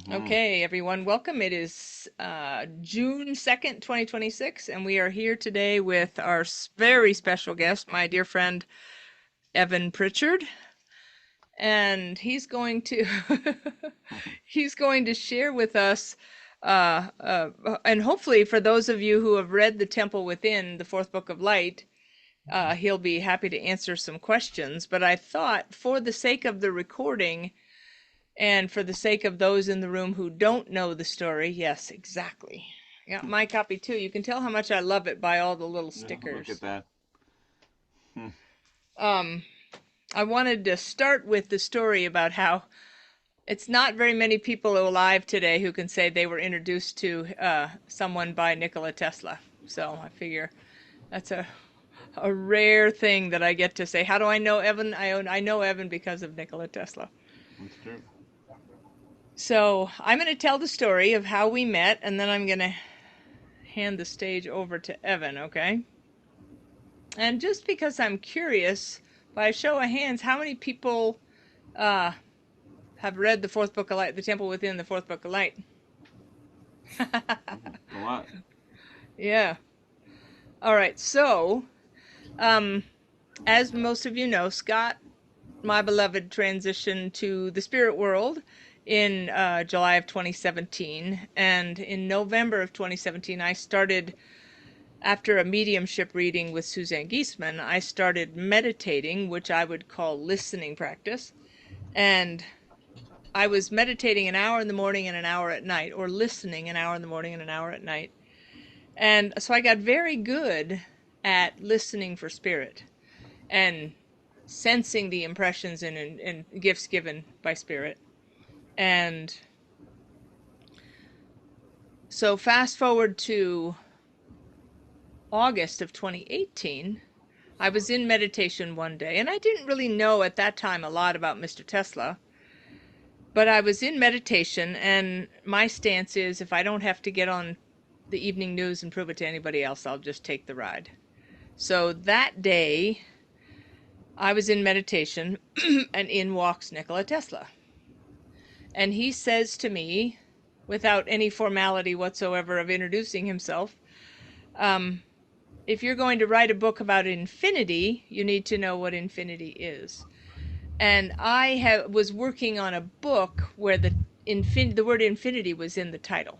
Okay, everyone, welcome. It is June 2nd, 2026, and we are here today with our very special guest, my dear friend, Evan Pritchard. And he's going to he's going to share with us, and hopefully for those of you who have read The Temple Within, the fourth book of light, he'll be happy to answer some questions. But I thought, for the sake of the recording, and for the sake of those in the room who don't know the story, yes, exactly. I got my copy too. You can tell how much I love it by all the little stickers. Look at that. I wanted to start with the story about how it's not very many people alive today who can say they were introduced to someone by Nikola Tesla. So I figure that's a rare thing that I get to say. How do I know Evan? I know Evan because of Nikola Tesla. That's true. So I'm going to tell the story of how we met, and then I'm going to hand the stage over to Evan, okay? And just because I'm curious, by a show of hands, how many people have read the fourth book of light, The Temple Within, the fourth book of light? A lot. Yeah. All right, so as most of you know, Scott, my beloved, transitioned to the spirit world in July of 2017, and in November of 2017 I started, after a mediumship reading with Suzanne Giesemann, I started meditating, which I would call listening practice, and I was meditating an hour in the morning and an hour at night, or listening an hour in the morning and an hour at night. And so I got very good at listening for spirit and sensing the impressions and gifts given by spirit. And so fast forward to August of 2018, I was in meditation one day, and I didn't really know at that time a lot about Mr. Tesla, but I was in meditation, and my stance is if I don't have to get on the evening news and prove it to anybody else, I'll just take the ride. So that day, I was in meditation, and in walks Nikola Tesla. And he says to me, without any formality whatsoever of introducing himself, if you're going to write a book about infinity, you need to know what infinity is. And I was working on a book where the word infinity was in the title.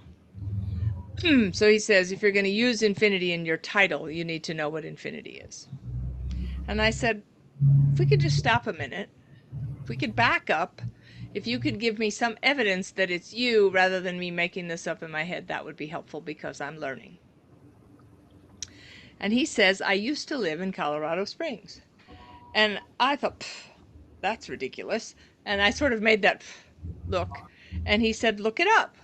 So he says, if you're going to use infinity in your title, you need to know what infinity is. And I said, if we could just stop a minute, if we could back up, if you could give me some evidence that it's you rather than me making this up in my head, that would be helpful because I'm learning. And he says, I used to live in Colorado Springs. And I thought, that's ridiculous. And I sort of made that look. And he said, look it up.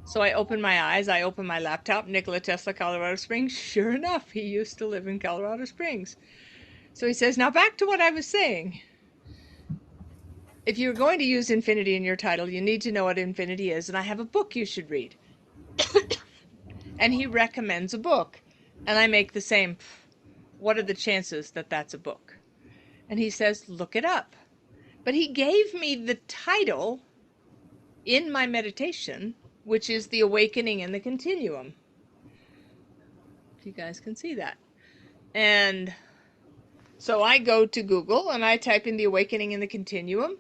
So I opened my eyes, I opened my laptop, Nikola Tesla, Colorado Springs. Sure enough, he used to live in Colorado Springs. So he says, now back to what I was saying. If you're going to use infinity in your title, you need to know what infinity is, and I have a book you should read. And he recommends a book. And I make the same, what are the chances that that's a book? And he says, look it up. But he gave me the title in my meditation, which is The Awakening in the Continuum. If you guys can see that. And so I go to Google and I type in The Awakening in the Continuum,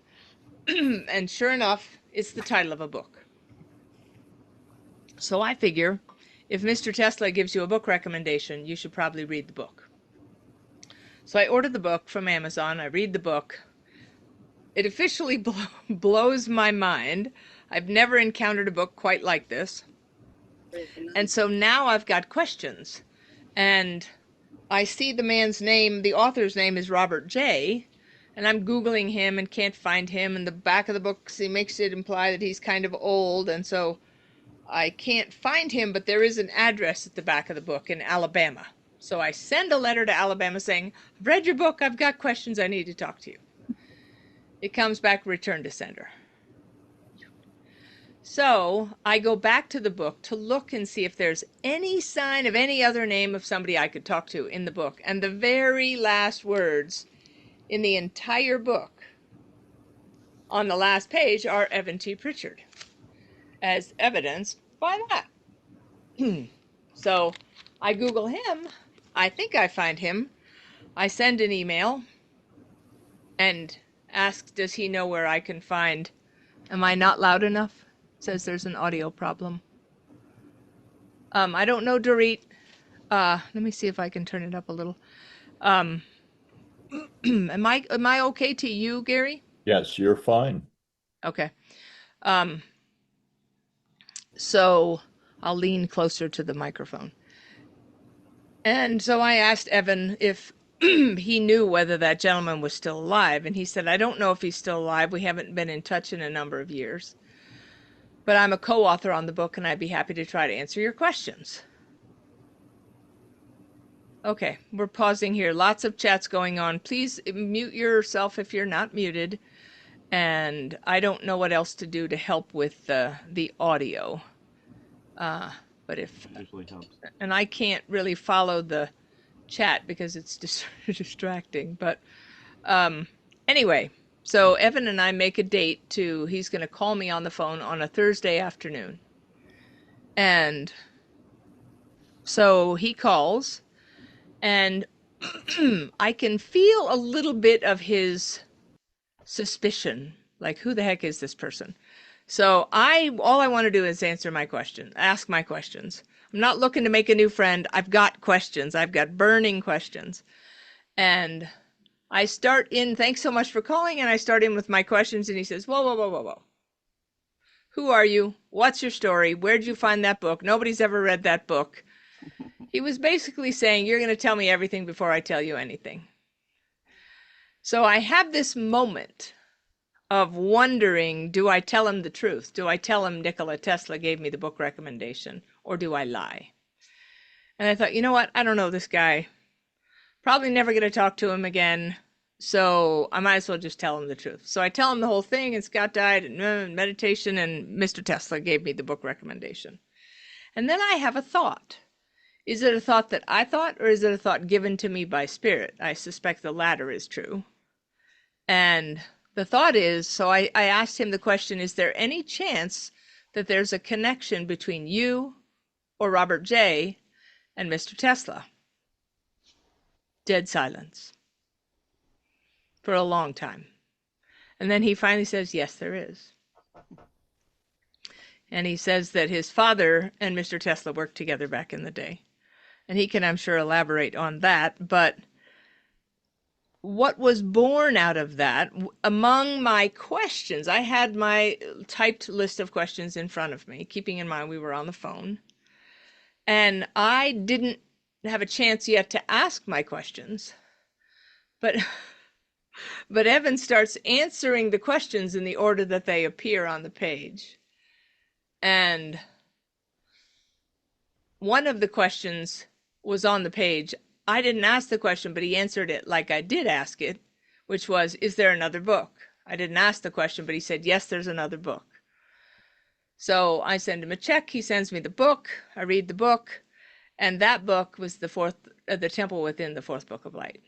and sure enough, it's the title of a book. So I figure, if Mr. Tesla gives you a book recommendation, you should probably read the book. So I ordered the book from Amazon, I read the book. It officially blows my mind. I've never encountered a book quite like this. And so now I've got questions. And I see the man's name, the author's name is Robert J., and I'm Googling him and can't find him. And the back of the book, he makes it imply that he's kind of old, and so I can't find him, but there is an address at the back of the book in Alabama. So I send a letter to Alabama saying, I've read your book, I've got questions, I need to talk to you. It comes back, return to sender. So I go back to the book to look and see if there's any sign of any other name of somebody I could talk to in the book. And the very last words in the entire book on the last page are Evan T. Pritchard. as evidenced by that. So I Google him. I think I find him. I send an email and ask, does he know where I can find? Am I not loud enough? It says there's an audio problem. I don't know, Dorit. Let me see if I can turn it up a little. Um, am I okay to you, Gary? Yes, you're fine. Okay. Um, so I'll lean closer to the microphone. And so I asked Evan if he knew whether that gentleman was still alive, and he said, I don't know if he's still alive. We haven't been in touch in a number of years. But I'm a co-author on the book, and I'd be happy to try to answer your questions. Okay, we're pausing here. Lots of chats going on. Please mute yourself if you're not muted. And I don't know what else to do to help with the audio. But if, It usually helps. and I can't really follow the chat because it's distracting. But anyway, so Evan and I make a date he's going to call me on the phone on a Thursday afternoon. And so he calls, and I can feel a little bit of his suspicion, like, who the heck is this person? So all I want to do is ask my questions. I'm not looking to make a new friend. I've got questions. I've got burning questions. And I start in, thanks so much for calling, and I start in with my questions, and he says, whoa, whoa, whoa, whoa, whoa. Who are you? What's your story? Where'd you find that book? Nobody's ever read that book. He was basically saying, you're going to tell me everything before I tell you anything. So I have this moment of wondering, do I tell him the truth? Do I tell him Nikola Tesla gave me the book recommendation, or do I lie? And I thought, you know what? I don't know this guy. Probably never going to talk to him again. So I might as well just tell him the truth. So I tell him the whole thing, and Scott died, and meditation, and Mr. Tesla gave me the book recommendation. And then I have a thought. Is it a thought that I thought, or is it a thought given to me by spirit? I suspect the latter is true. And the thought is, so I asked him the question, is there any chance that there's a connection between you or Robert J. and Mr. Tesla? Dead silence for a long time. And then he finally says, yes, there is. And he says that his father and Mr. Tesla worked together back in the day. And he can, I'm sure, elaborate on that. But what was born out of that, among my questions, I had my typed list of questions in front of me, keeping in mind we were on the phone. And I didn't have a chance yet to ask my questions. But Evan starts answering the questions in the order that they appear on the page. And one of the questions was on the page. I didn't ask the question, but he answered it like I did ask it, which was, is there another book? I didn't ask the question, but he said, yes, there's another book. So I send him a check. He sends me the book. I read the book. And that book was the Temple Within, the Fourth Book of Light.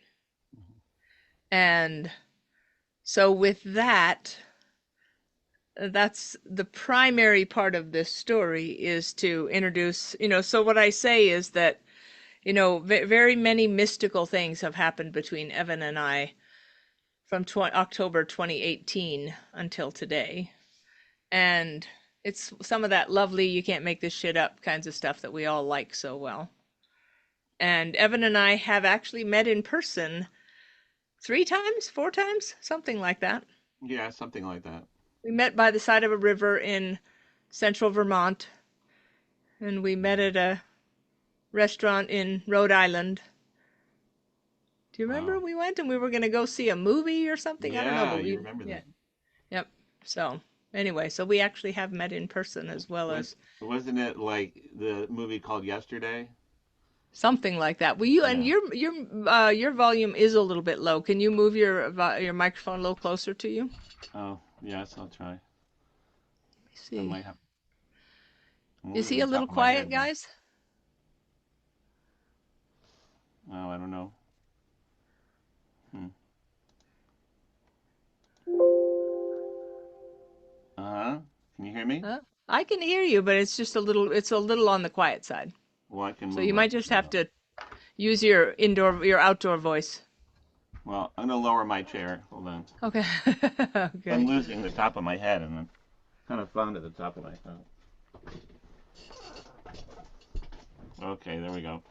And so with that, that's the primary part of this story, is to introduce, so what I say is that, very many mystical things have happened between Evan and I from October 2018 until today. And it's some of that lovely, you can't make this shit up kinds of stuff that we all like so well. And Evan and I have actually met in person 3 times, 4 times, something like that. Yeah, something like that. We met by the side of a river in central Vermont, and we met at a restaurant in Rhode Island. Do you remember? Wow. We went and we were going to go see a movie or something? I don't know, Yeah, but you remember that. Yep. So anyway, so we actually have met in person as well as Wasn't it like the movie called Yesterday? something like that. Well, you and Yeah. your volume is a little bit low. Can you move your microphone a little closer to you? Oh, yes, I'll try. Let me I see. might have. I'm Is losing he the a top little of my quiet, head now. guys? Oh, I don't know. Hmm. Uh-huh. Can you hear me? Huh? I can hear you, but it's a little on the quiet side. Well, I can So move you up. might just have to use your outdoor voice. Well, I'm gonna lower my chair. Hold on. Okay. I'm Okay. losing the top of my head, and I'm kind of fond of the top of my head. Okay, there we go.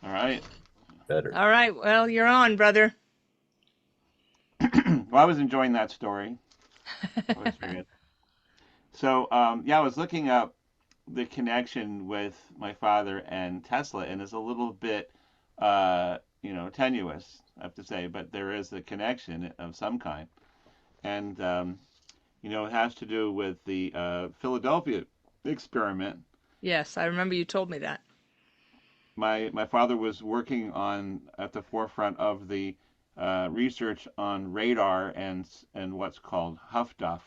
All right. Better. All right. Well, you're on, brother. Well, I was enjoying that story. That was very good. So, yeah, I was looking up the connection with my father and Tesla, and it's a little bit, tenuous, I have to say, but there is a connection of some kind. And, it has to do with the Philadelphia experiment. Yes, I remember you told me that. My father was working on at the forefront of the research on radar and what's called HFDUF,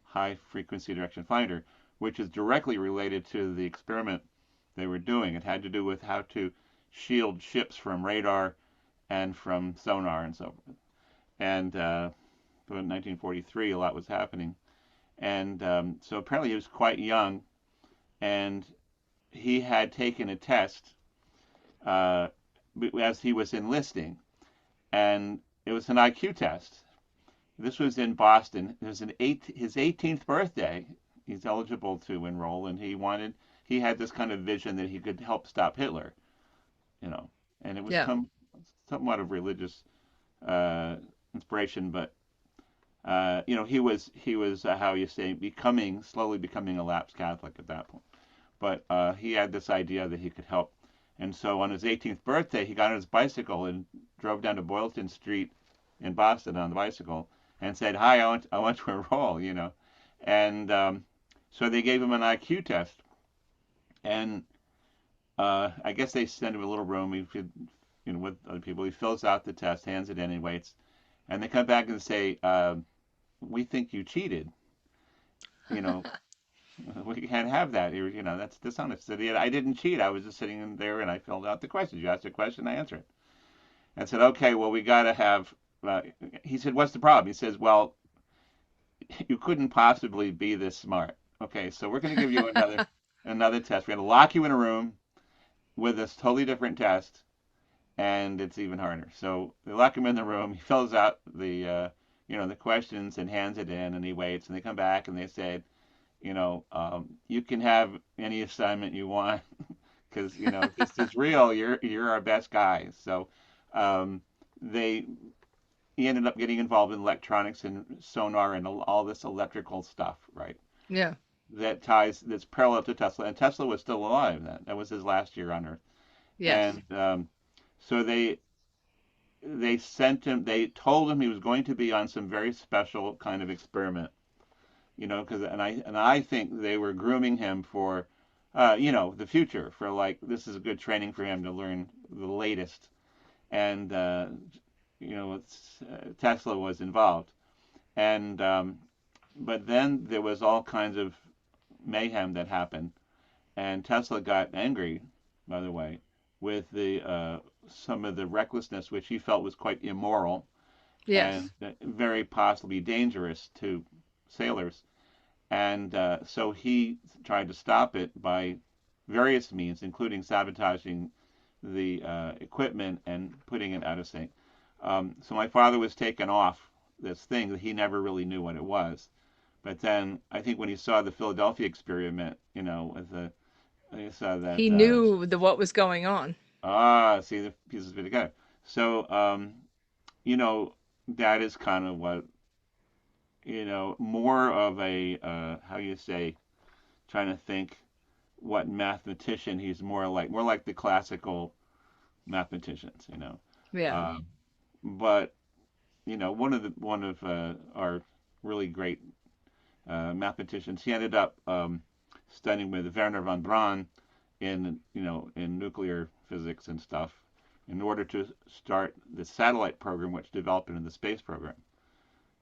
high frequency direction finder, which is directly related to the experiment they were doing. It had to do with how to shield ships from radar and from sonar and so forth. And in 1943, a lot was happening. And so apparently he was quite young, and he had taken a test uh, as he was enlisting, and it was an IQ test. This was in Boston. It was his 18th birthday. He's eligible to enroll, and he had this kind of vision that he could help stop Hitler, you know, and it was Yeah. somewhat of religious uh, inspiration, but he was how you say slowly becoming a lapsed Catholic at that point. But he had this idea that he could help, and so on his 18th birthday, he got on his bicycle and drove down to Boylston Street in Boston on the bicycle and said, "Hi, I want to enroll." And so they gave him an IQ test, and I guess they sent him a little room. He could, with other people. He fills out the test, hands it in, and waits. And they come back and say, "We think you cheated. You know, we can't have that. That's dishonest." I didn't cheat. I was just sitting in there and I filled out the questions. You asked a question, I answer it. And I said, "Okay, well, we got to have." Uh, he said, "What's the problem?" He says, "Well, you couldn't possibly be this smart. Okay, so we're going to give you another test. We're going to lock you in a room with this totally different test, and it's even harder." So they lock him in the room. He fills out the questions and hands it in, and he waits. And they come back and they say, "You can have any assignment you want because if this is real, you're our best guy." So um, they he ended up getting involved in electronics and sonar and all this electrical stuff, right? Yeah. That's parallel to Tesla, and Tesla was still alive then. That was his last year on Earth, Yes. and so they sent him. They told him he was going to be on some very special kind of experiment, because and I think they were grooming him for, the future, for like this is a good training for him to learn the latest, and Tesla was involved, and but then there was all kinds of mayhem that happened, and Tesla got angry, by the way, with the some of the recklessness which he felt was quite immoral and Yes. very possibly dangerous to sailors. And so he tried to stop it by various means, including sabotaging the equipment and putting it out of sync. So my father was taken off this thing that he never really knew what it was. But then I think when he saw the Philadelphia experiment, he saw that He knew what was going on. see the pieces fit together. So you know, that is kind of what more of a how you say, trying to think what mathematician he's more like the classical mathematicians, Yeah. Um, but one of our really great mathematicians, he ended up studying with Werner von Braun in nuclear physics and stuff in order to start the satellite program, which developed into the space program.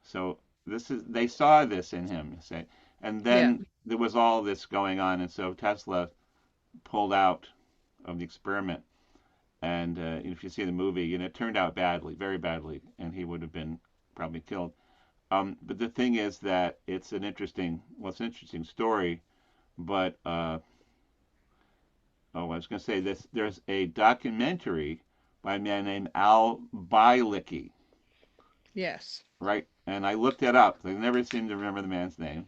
So they saw this in him, you say, and Yeah. then there was all this going on, and so Tesla pulled out of the experiment. And if you see the movie, it turned out badly, very badly, and he would have been probably killed. But the thing is that it's an interesting story. But I was going to say this. There's a documentary by a man named Al Bielicki, Yes. right? And I looked it up. I never seem to remember the man's name.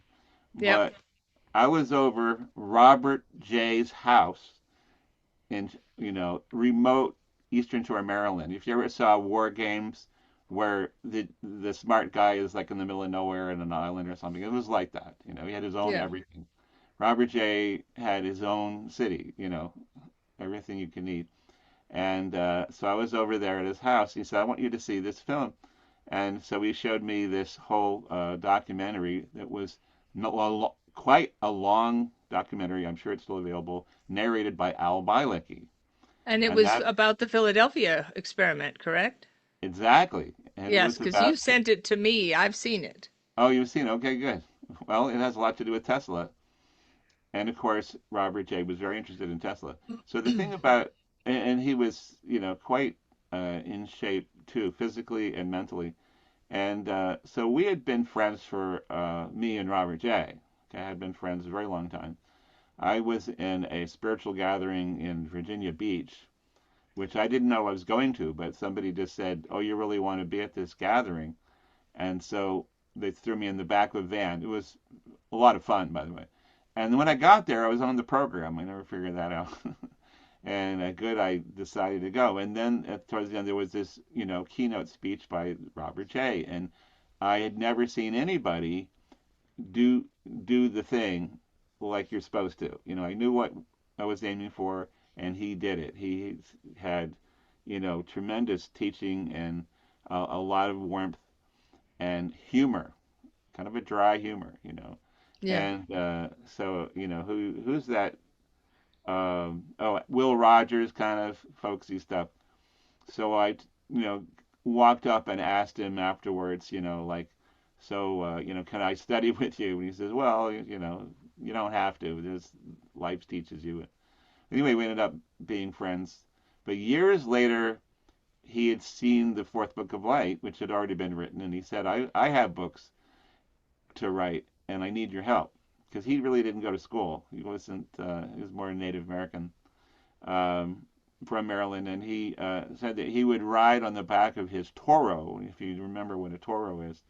Yep. But I was over Robert J's house in, remote Eastern Shore, Maryland. If you ever saw War Games where the smart guy is like in the middle of nowhere in an island or something, it was like that. He had his own Yeah. everything. Robert J had his own city, everything you can need. And so I was over there at his house. He said, "I want you to see this film." And so he showed me this whole documentary that was quite a long documentary. I'm sure it's still available, narrated by Al Bielicki. And it And was that about the Philadelphia experiment, correct? exactly. And it Yes, was because you about, sent it to me. I've seen it. oh, you've seen it. Okay, good. Well, it has a lot to do with Tesla. And of course, Robert J was very interested in Tesla. So the thing about, and he was, quite in shape too, physically and mentally. And so we had been friends for me and Robert J. Okay, had been friends a very long time. I was in a spiritual gathering in Virginia Beach, which I didn't know I was going to, but somebody just said, "Oh, you really want to be at this gathering?" And so they threw me in the back of a van. It was a lot of fun, by the way. And when I got there, I was on the program. I never figured that out. And good, I decided to go. And then towards the end, there was this, keynote speech by Robert J. And I had never seen anybody do do the thing like you're supposed to. I knew what I was aiming for, and he did it. He had, tremendous teaching and a lot of warmth and humor, kind of a dry humor. Yeah. And so, who's that? Will Rogers kind of folksy stuff. So I, walked up and asked him afterwards, like, so, can I study with you? And he says, well, you don't have to. There's life teaches you. Anyway, we ended up being friends. But years later, he had seen the fourth book of light, which had already been written, and he said, I have books to write, and I need your help. Because he really didn't go to school. He wasn't, he was more Native American um, from Maryland, and he said that he would ride on the back of his Toro. If you remember what a Toro is,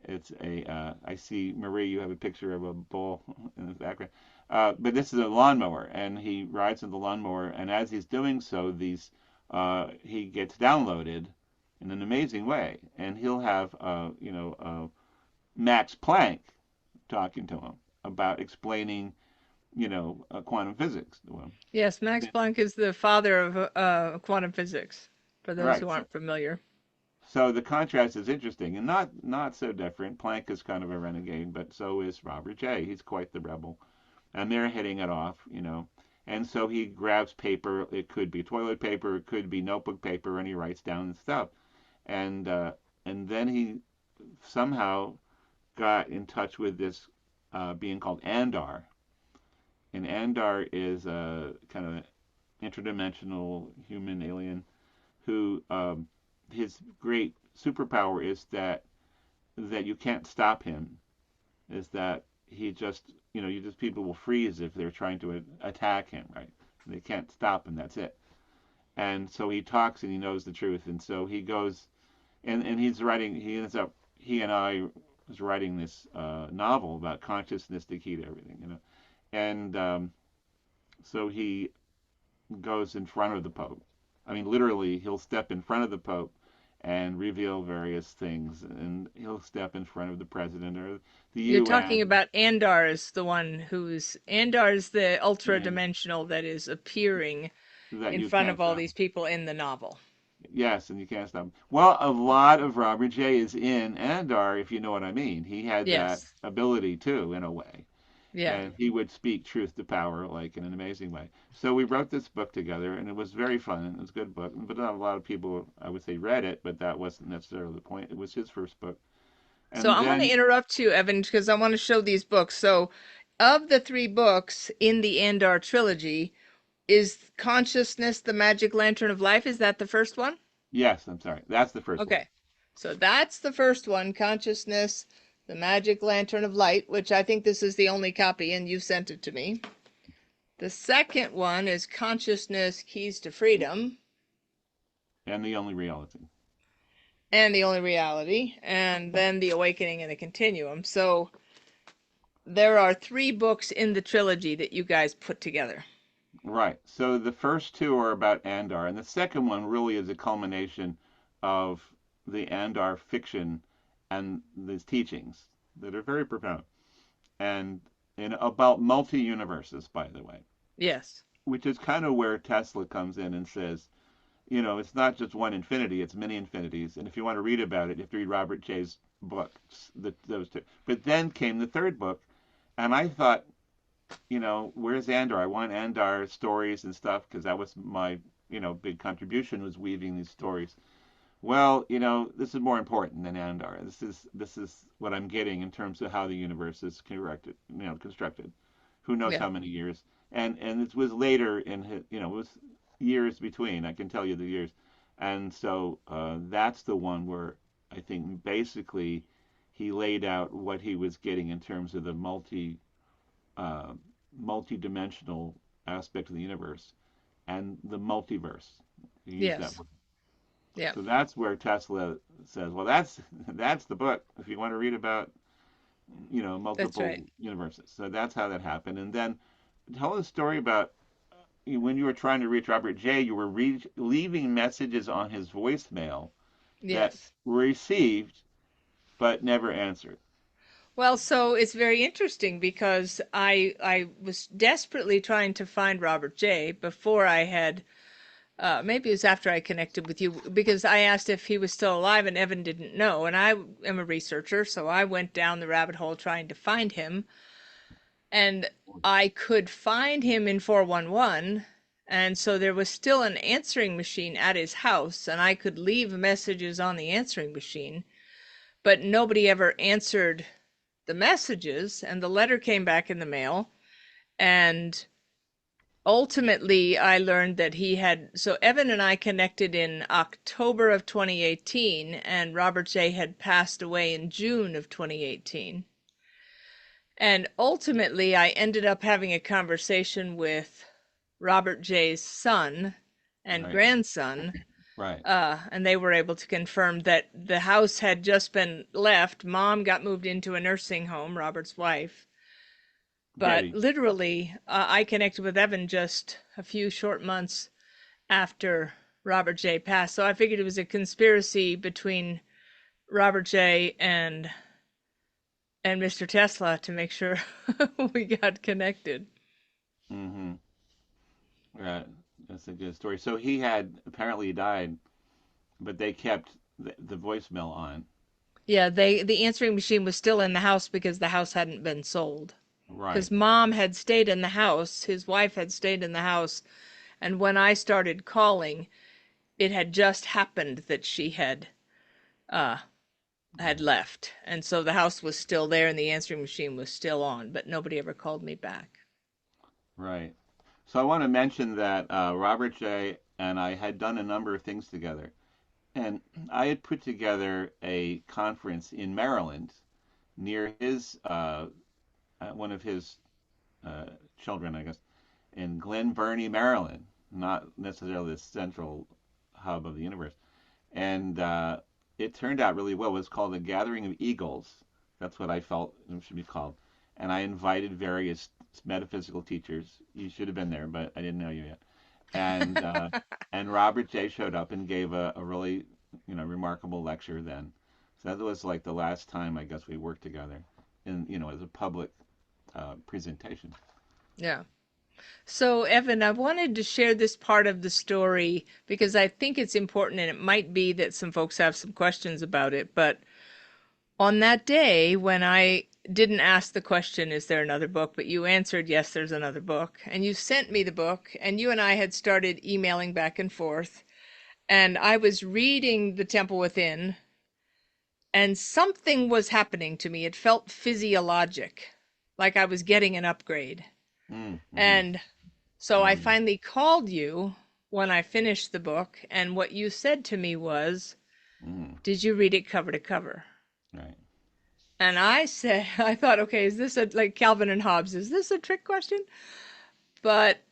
it's I see, Marie, you have a picture of a bull in the background. But this is a lawnmower, and he rides on the lawnmower, and as he's doing so, he gets downloaded in an amazing way, and he'll have, Max Planck talking to him about explaining, quantum physics to him. Yes, Max Planck is the father of quantum physics, for those Right. who aren't familiar. So the contrast is interesting and not so different. Planck is kind of a renegade, but so is Robert J. He's quite the rebel, and they're hitting it off. And so he grabs paper. It could be toilet paper, it could be notebook paper, and he writes down stuff. And then he somehow got in touch with this being called Andar, and Andar is a kind of interdimensional human alien who his great superpower is that you can't stop him. Is that he just you just people will freeze if they're trying to attack him, right? They can't stop him. That's it. And so he talks and he knows the truth, and so he goes and he's writing. He and I was writing this novel about consciousness, the key to everything. And so he goes in front of the Pope. I mean, literally, he'll step in front of the Pope and reveal various things, and he'll step in front of the president or the You're talking UN. about Andar's the one who's Andar's the ultra Yeah, dimensional that is appearing that in you front can't of all stop. these people in the novel. Yes, and you can't stop. Well, a lot of Robert J is in Andar, if you know what I mean. He had that Yes. ability too, in a way. Yeah. And he would speak truth to power like in an amazing way. So we wrote this book together, and it was very fun. It was a good book, but not a lot of people, I would say, read it. But that wasn't necessarily the point. It was his first book, So and I want to then interrupt you, Evan, because I want to show these books. So, of the three books in the Andar trilogy, is Consciousness the Magic Lantern of Life? Is that the first one? yes, I'm sorry, that's the first one. Okay. So that's the first one, Consciousness, the Magic Lantern of Light, which I think this is the only copy, and you sent it to me. The second one is Consciousness, Keys to Freedom, And the only reality. and the only reality, and then The Awakening and the Continuum. So there are 3 books in the trilogy that you guys put together. Right. So the first two are about Andar, and the second one really is a culmination of the Andar fiction and the teachings that are very profound, and about multi-universes, by the way, Yes. which is kind of where Tesla comes in and says, it's not just one infinity, it's many infinities. And if you want to read about it, you have to read Robert J's book, those two. But then came the third book, and I thought, where's Andar? I want Andar stories and stuff because that was my, big contribution was weaving these stories. Well, this is more important than Andar. This is what I'm getting in terms of how the universe is constructed. Who knows Yeah. how many years? And it was later in his, it was years between. I can tell you the years. And so that's the one where I think basically he laid out what he was getting in terms of the uh, multi-dimensional aspect of the universe and the multiverse. He used that Yes. word. Yeah. So that's where Tesla says, well, that's the book if you want to read about That's multiple right. universes. So that's how that happened. And then tell a story about when you were trying to reach Robert J. You were leaving messages on his voicemail that Yes. were received but never answered. Well, so it's very interesting because I was desperately trying to find Robert J. before I had maybe it was after I connected with you because I asked if he was still alive and Evan didn't know. And I am a researcher, so I went down the rabbit hole trying to find him. And I could find him in 411. And so there was still an answering machine at his house, and I could leave messages on the answering machine, but nobody ever answered the messages. And the letter came back in the mail. And ultimately I learned that he had, so Evan and I connected in October of 2018 and Robert J had passed away in June of 2018. And ultimately I ended up having a conversation with Robert J's son and Right. grandson, Right. and they were able to confirm that the house had just been left. Mom got moved into a nursing home, Robert's wife. But Debbie. literally, I connected with Evan just a few short months after Robert J passed. So I figured it was a conspiracy between Robert J and Mr. Tesla to make sure we got connected. Mm-hmm. Right. That's a good story. So he had apparently died, but they kept the voicemail on. Yeah, the answering machine was still in the house because the house hadn't been sold. Because Right. mom had stayed in the house, his wife had stayed in the house, and when I started calling, it had just happened that she uh had Right. left. And so the house was still there and the answering machine was still on, but nobody ever called me back. Right. So I want to mention that Robert J. and I had done a number of things together. And I had put together a conference in Maryland near one of his uh, children, I guess, in Glen Burnie, Maryland, not necessarily the central hub of the universe. And it turned out really well. It was called the Gathering of Eagles. That's what I felt it should be called. And I invited various metaphysical teachers. You should have been there, but I didn't know you yet. And and Robert J showed up and gave a really remarkable lecture then. So that was like the last time I guess we worked together, in as a public presentation. Yeah. So, Evan, I wanted to share this part of the story because I think it's important and it might be that some folks have some questions about it. But on that day, when I didn't ask the question, is there another book? But you answered, yes, there's another book. And you sent me the book, and you and I had started emailing back and forth. And I was reading The Temple Within, and something was happening to me. It felt physiologic, like I was getting an upgrade. Mm-hmm. And so I Wonderful. finally called you when I finished the book, and what you said to me was, Mm. Did you read it cover to cover? Right. And I said, I thought, okay, is this like Calvin and Hobbes? Is this a trick question? But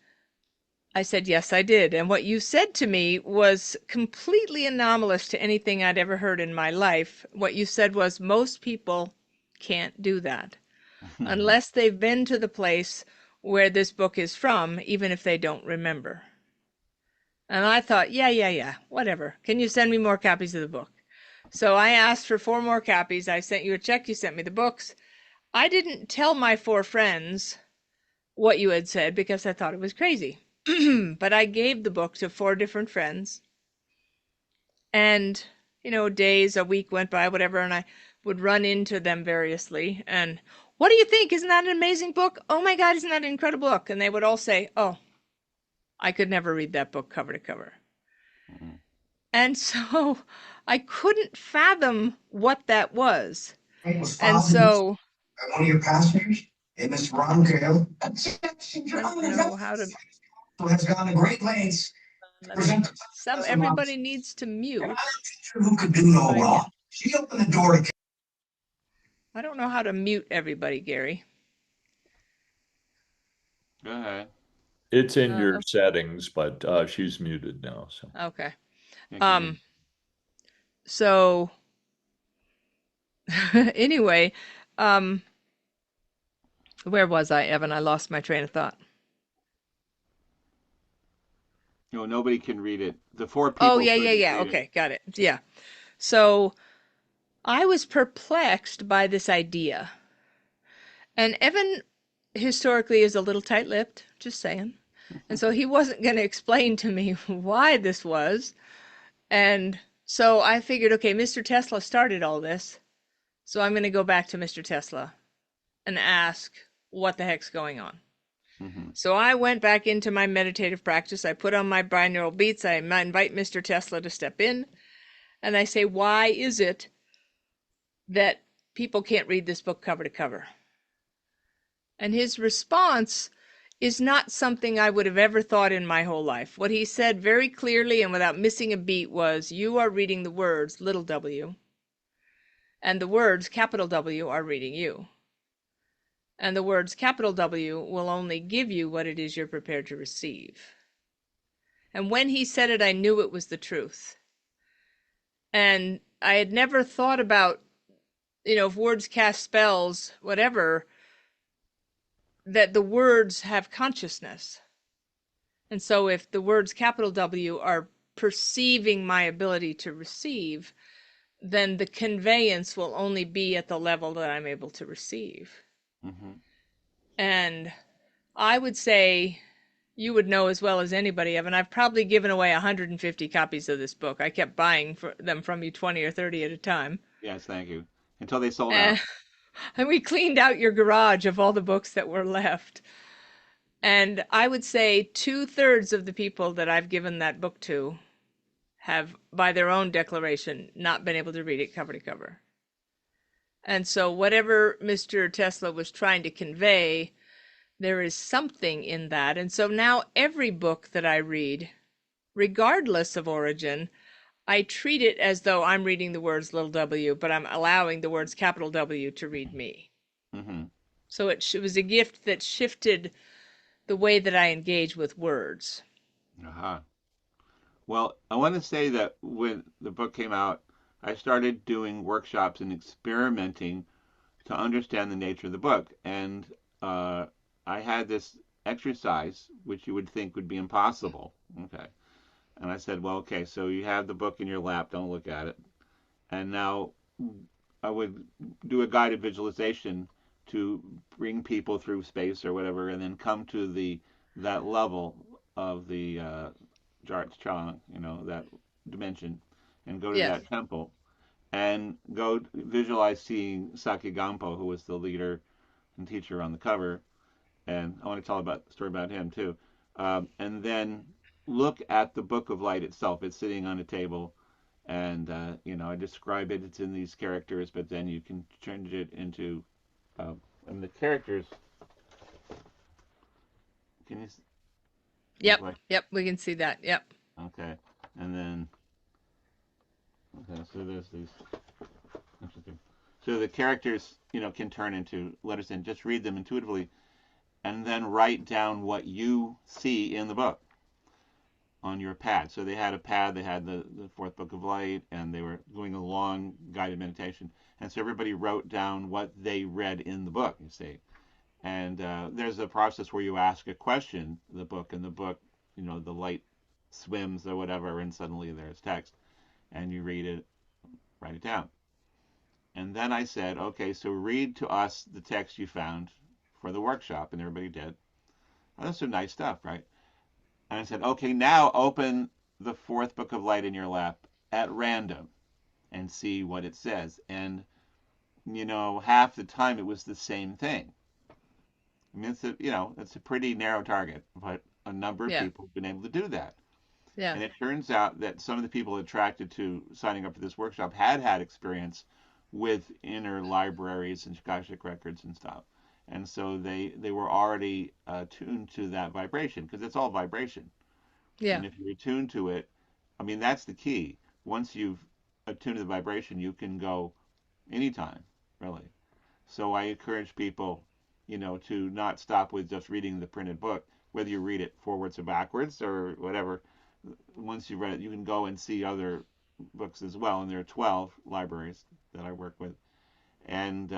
I said, yes, I did. And what you said to me was completely anomalous to anything I'd ever heard in my life. What you said was, most people can't do that unless they've been to the place where this book is from, even if they don't remember. And I thought, yeah, whatever. Can you send me more copies of the book? So I asked for 4 more copies. I sent you a check. You sent me the books. I didn't tell my 4 friends what you had said because I thought it was crazy. But I gave the book to 4 different friends. And, days, a week went by, whatever, and I would run into them variously. And, what do you think? Isn't that an amazing book? Oh my God, isn't that an incredible book? And they would all say, oh, I could never read that book cover to cover. Mm. And so I couldn't fathom what that was. It was And sponsored so by one of your pastors, Mr. Ron Taylor. I don't know how to, Who has gone to great lengths to let me, present everybody needs to mute who could do no if I wrong. can. She opened the door to. I don't know how to mute everybody, Gary. Go ahead. It's in your Uh, settings, but she's muted now. So okay. Yeah, Um, so anyway, um, where was I, Evan? I lost my train of thought. nobody can read it. The 4 Oh, people yeah, couldn't read it. okay, got it. Yeah. So I was perplexed by this idea. And Evan historically is a little tight-lipped, just saying. And so he wasn't going to explain to me why this was. And so I figured, okay, Mr. Tesla started all this. So I'm going to go back to Mr. Tesla and ask what the heck's going on. Mm-hmm. So I went back into my meditative practice. I put on my binaural beats. I invite Mr. Tesla to step in. And I say, why is it that people can't read this book cover to cover? And his response is not something I would have ever thought in my whole life. What he said very clearly and without missing a beat was, you are reading the words, little w, and the words, capital W, are reading you. And the words, capital W, will only give you what it is you're prepared to receive. And when he said it, I knew it was the truth. And I had never thought about, if words cast spells, whatever, that the words have consciousness. And so if the words capital W are perceiving my ability to receive, then the conveyance will only be at the level that I'm able to receive. Mm-hmm. And I would say, you would know as well as anybody, Evan, I've probably given away 150 copies of this book. I kept buying them from you 20 or 30 at a time. Yes, thank you. Until they sold And, out. and we cleaned out your garage of all the books that were left. And I would say 2/3 of the people that I've given that book to have, by their own declaration, not been able to read it cover to cover. And so whatever Mr. Tesla was trying to convey, there is something in that. And so now every book that I read, regardless of origin, I treat it as though I'm reading the words little w, but I'm allowing the words capital W to read me. Mm-hmm. So it was a gift that shifted the way that I engage with words. Uh-huh. Well, I want to say that when the book came out, I started doing workshops and experimenting to understand the nature of the book. And I had this exercise, which you would think would be impossible. Okay. And I said, well, okay, so you have the book in your lap, don't look at it. And now I would do a guided visualization to bring people through space or whatever, and then come to that level of the Jart's Chang, that dimension, and go to Yes. that temple and go visualize seeing Sakyampo, who was the leader and teacher on the cover. And I want to tell about the story about him too. And then look at the Book of Light itself. It's sitting on a table, and I describe it. It's in these characters, but then you can change it into, and the characters. Can you? Yep, we can see that. Yep. Okay, and then Okay, so there's these. Interesting. So the characters, can turn into letters and just read them intuitively, and then write down what you see in the book on your pad. So they had a pad, they had the fourth book of light, and they were doing a long guided meditation. And so everybody wrote down what they read in the book, you see. And there's a process where you ask a question, and the book, the light swims or whatever, and suddenly there's text, and you read it, write it down. And then I said, okay, so read to us the text you found for the workshop, and everybody did. Oh, that's some nice stuff, right? And I said, okay, now open the fourth book of light in your lap at random and see what it says. And, half the time it was the same thing. I mean, it's a pretty narrow target, but a number of Yeah. people have been able to do that. Yeah. And it turns out that some of the people attracted to signing up for this workshop had experience with inner libraries and Akashic records and stuff. And so they were already tuned to that vibration because it's all vibration. Yeah. And if you're attuned to it, I mean, that's the key. Once you've attuned to the vibration, you can go anytime, really. So I encourage people, to not stop with just reading the printed book, whether you read it forwards or backwards or whatever. Once you've read it, you can go and see other books as well. And there are 12 libraries that I work with. And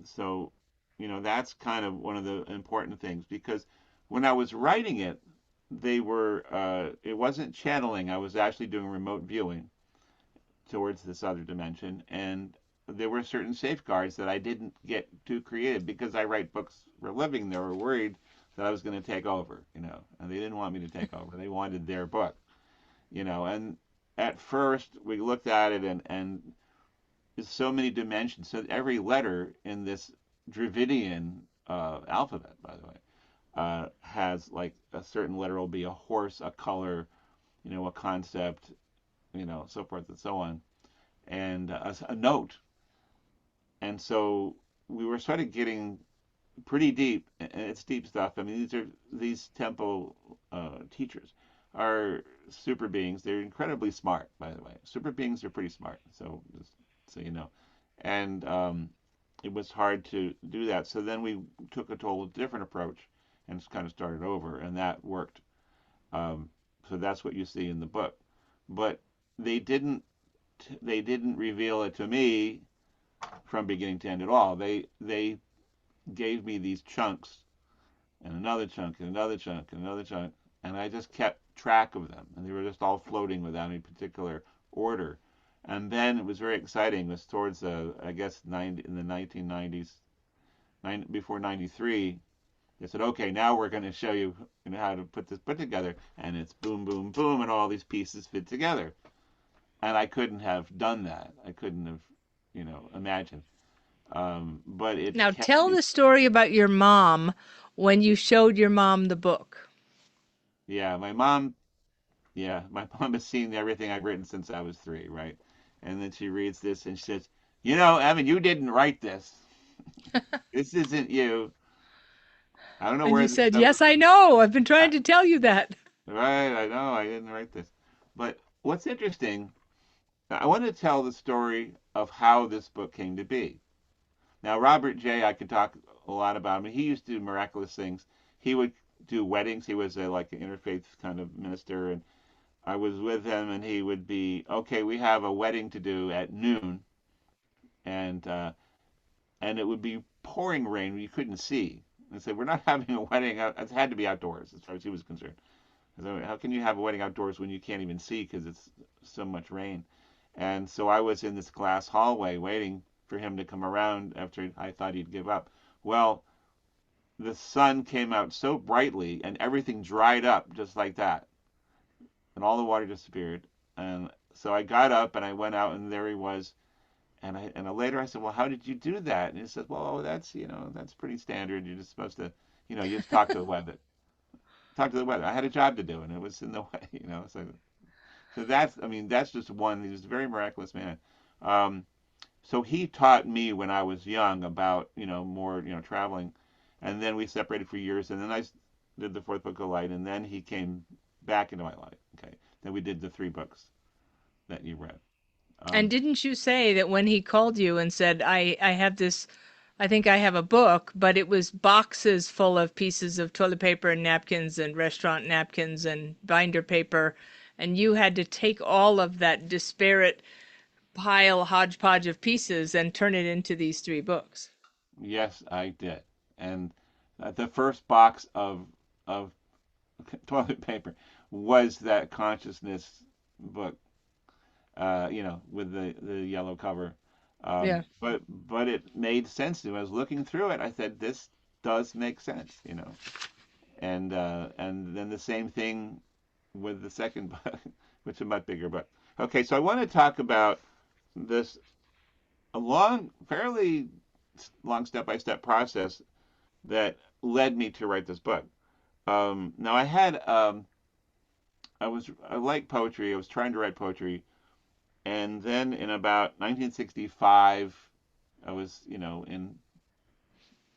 so, that's kind of one of the important things because when I was writing it, it wasn't channeling. I was actually doing remote viewing towards this other dimension. And there were certain safeguards that I didn't get too creative because I write books for a living. They were worried that I was going to take over, and they didn't want me to take over. They wanted their book, and at first we looked at it and there's so many dimensions. So every letter in this Dravidian alphabet, by the way, has like a certain letter will be a horse, a color, a concept, so forth and so on, and a note. And so we were sort of getting pretty deep, and it's deep stuff. I mean, these temple teachers are super beings. They're incredibly smart, by the way. Super beings are pretty smart. So just so you know, and it was hard to do that. So then we took a total different approach and just kind of started over, and that worked. Um, so that's what you see in the book, but they didn't they didn't reveal it to me from beginning to end at all. They gave me these chunks and another chunk and another chunk and another chunk, and I just kept track of them, and they were just all floating without any particular order. And then it was very exciting. It was towards I guess in the 1990s, before '93. They said, okay, now we're going to show you, how to put this book together, and it's boom, boom, boom, and all these pieces fit together. And I couldn't have done that. I couldn't have, imagined. But it Now kept tell me. the story about your mom when you showed your mom the book. Yeah, my mom. Yeah, my mom has seen everything I've written since I was 3, right? And then she reads this and she says, Evan, you didn't write this. This isn't you. I don't know And where you this said, stuff. "Yes, I know. I've been trying to tell you that." Right, I know I didn't write this. But what's interesting, I want to tell the story of how this book came to be. Now, Robert J., I could talk a lot about him. He used to do miraculous things. He would do weddings. He was like an interfaith kind of minister, and I was with him, and he would be, okay, we have a wedding to do at noon, and it would be pouring rain. You couldn't see. And said, we're not having a wedding. It had to be outdoors, as far as he was concerned. So how can you have a wedding outdoors when you can't even see because it's so much rain? And so I was in this glass hallway waiting for him to come around after I thought he'd give up. Well, the sun came out so brightly and everything dried up just like that. And all the water disappeared. And so I got up and I went out and there he was. Later I said, well, how did you do that? And he said, well, that's pretty standard. You're just supposed to, you just talk to the weather. Talk to the weather. I had a job to do and it was in the way. So that's just one. He was a very miraculous man. Um, so he taught me when I was young about, more, traveling. And then we separated for years. And then I did the fourth book of light. And then he came back into my life. Okay. Then we did the 3 books that you read. And didn't you say that when he called you and said, I have this, I think I have a book, but it was boxes full of pieces of toilet paper and napkins and restaurant napkins and binder paper, and you had to take all of that disparate pile, hodgepodge of pieces and turn it into these 3 books? Yes, I did. And the first box of toilet paper was that consciousness book, with the yellow cover. Yeah. But it made sense to me. I was looking through it. I said, this does make sense. And then the same thing with the second book, which is a much bigger book. Okay, so I want to talk about this fairly long step-by-step process that led me to write this book. Now I like poetry. I was trying to write poetry, and then in about 1965, I was, in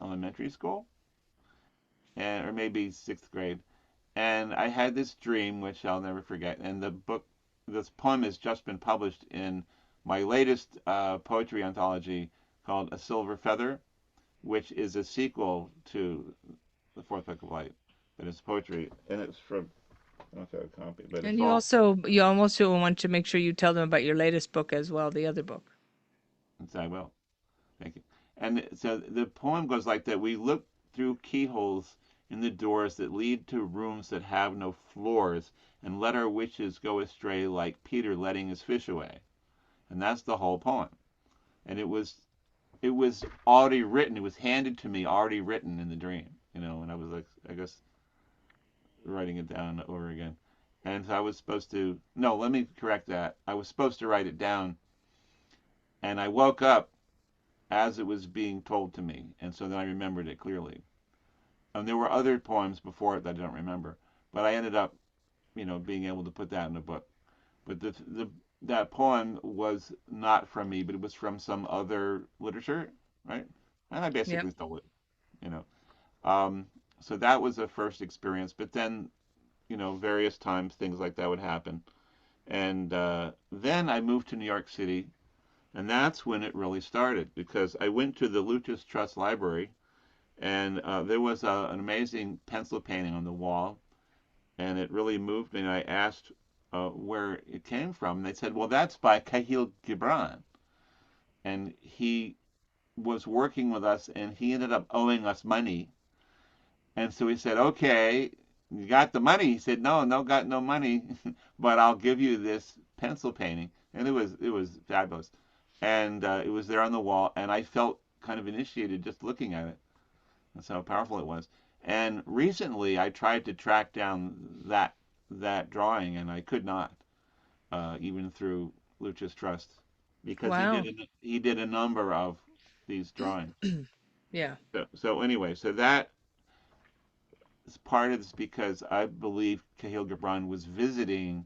elementary school, or maybe sixth grade, and I had this dream which I'll never forget. And this poem has just been published in my latest poetry anthology called A Silver Feather, which is a sequel to the Fourth Book of Light, but it's poetry, and it's from, I don't know if I have a copy, but And it's all, you also want to make sure you tell them about your latest book as well, the other book. I will. Thank you. And so the poem goes like that: we look through keyholes in the doors that lead to rooms that have no floors, and let our wishes go astray like Peter letting his fish away. And that's the whole poem. And it was already written. It was handed to me already written in the dream, and I was like, I guess, writing it down over again. And so I was supposed to, no, let me correct that. I was supposed to write it down, and I woke up as it was being told to me, and so then I remembered it clearly. And there were other poems before it that I don't remember, but I ended up, being able to put that in a book. But that poem was not from me, but it was from some other literature, right? And I Yep. basically stole it, you know. Um, so that was the first experience. But then, various times things like that would happen. And then I moved to New York City, and that's when it really started because I went to the Lucis Trust Library, and there was an amazing pencil painting on the wall, and it really moved me. And I asked where it came from, and they said, "Well, that's by Kahlil Gibran, and he was working with us, and he ended up owing us money." And so he said, "Okay, you got the money?" He said, "No, no, got no money, but I'll give you this pencil painting." And it was fabulous, and it was there on the wall, and I felt kind of initiated just looking at it. That's how powerful it was. And recently, I tried to track down that drawing, and I could not, even through Lucha's Trust, because Wow. he did a number of these drawings. Yeah. So anyway, so that is part of this because I believe Cahill Gibran was visiting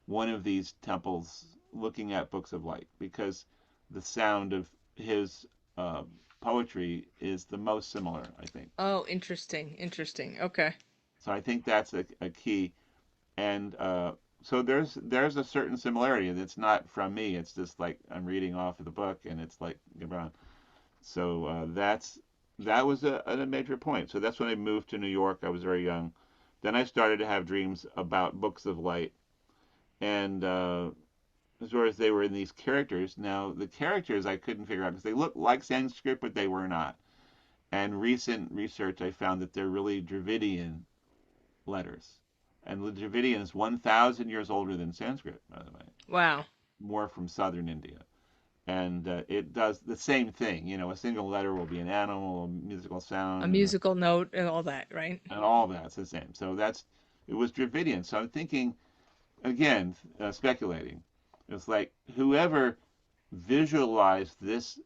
one of these temples, looking at books of light, because the sound of his uh, poetry is the most similar, I think. Oh, interesting. Interesting. Okay. So I think that's a key. And so there's a certain similarity that's not from me. It's just like I'm reading off of the book, and it's like Gibran. So that was a major point. So that's when I moved to New York. I was very young. Then I started to have dreams about books of light, and as far as they were in these characters. Now the characters I couldn't figure out because they looked like Sanskrit, but they were not. And recent research I found that they're really Dravidian letters. And the Dravidian is 1,000 years older than Sanskrit, by the way, Wow. more from southern India. And it does the same thing. A single letter will be an animal, a musical A sound, musical note and all that, right? and all that's the same. So it was Dravidian. So I'm thinking, again, speculating. It's like whoever visualized this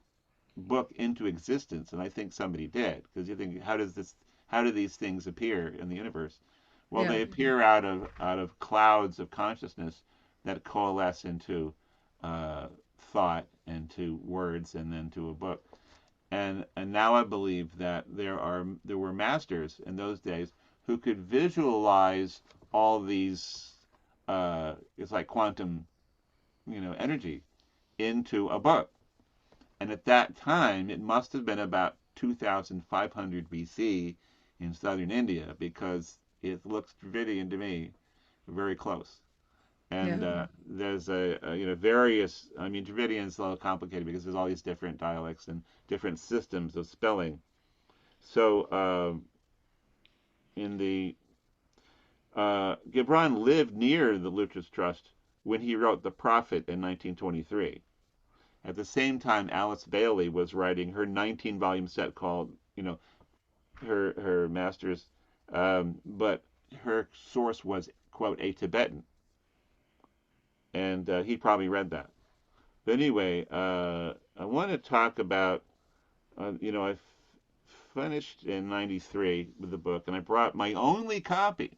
book into existence, and I think somebody did, because you think, how do these things appear in the universe? Well, Yeah. they appear out of clouds of consciousness that coalesce into thought and to words and then to a book. And now I believe that there were masters in those days who could visualize all these. It's like quantum, energy into a book. And at that time, it must have been about 2500 BC in southern India, because it looks Dravidian to me, very close. And Yeah. there's various, I mean, Dravidian's a little complicated because there's all these different dialects and different systems of spelling. So in the Gibran lived near the Lucis Trust when he wrote The Prophet in 1923. At the same time, Alice Bailey was writing her 19-volume set called, her master's, but her source was, quote, a Tibetan. And he probably read that. But anyway, I want to talk about, I finished in 93 with the book, and I brought my only copy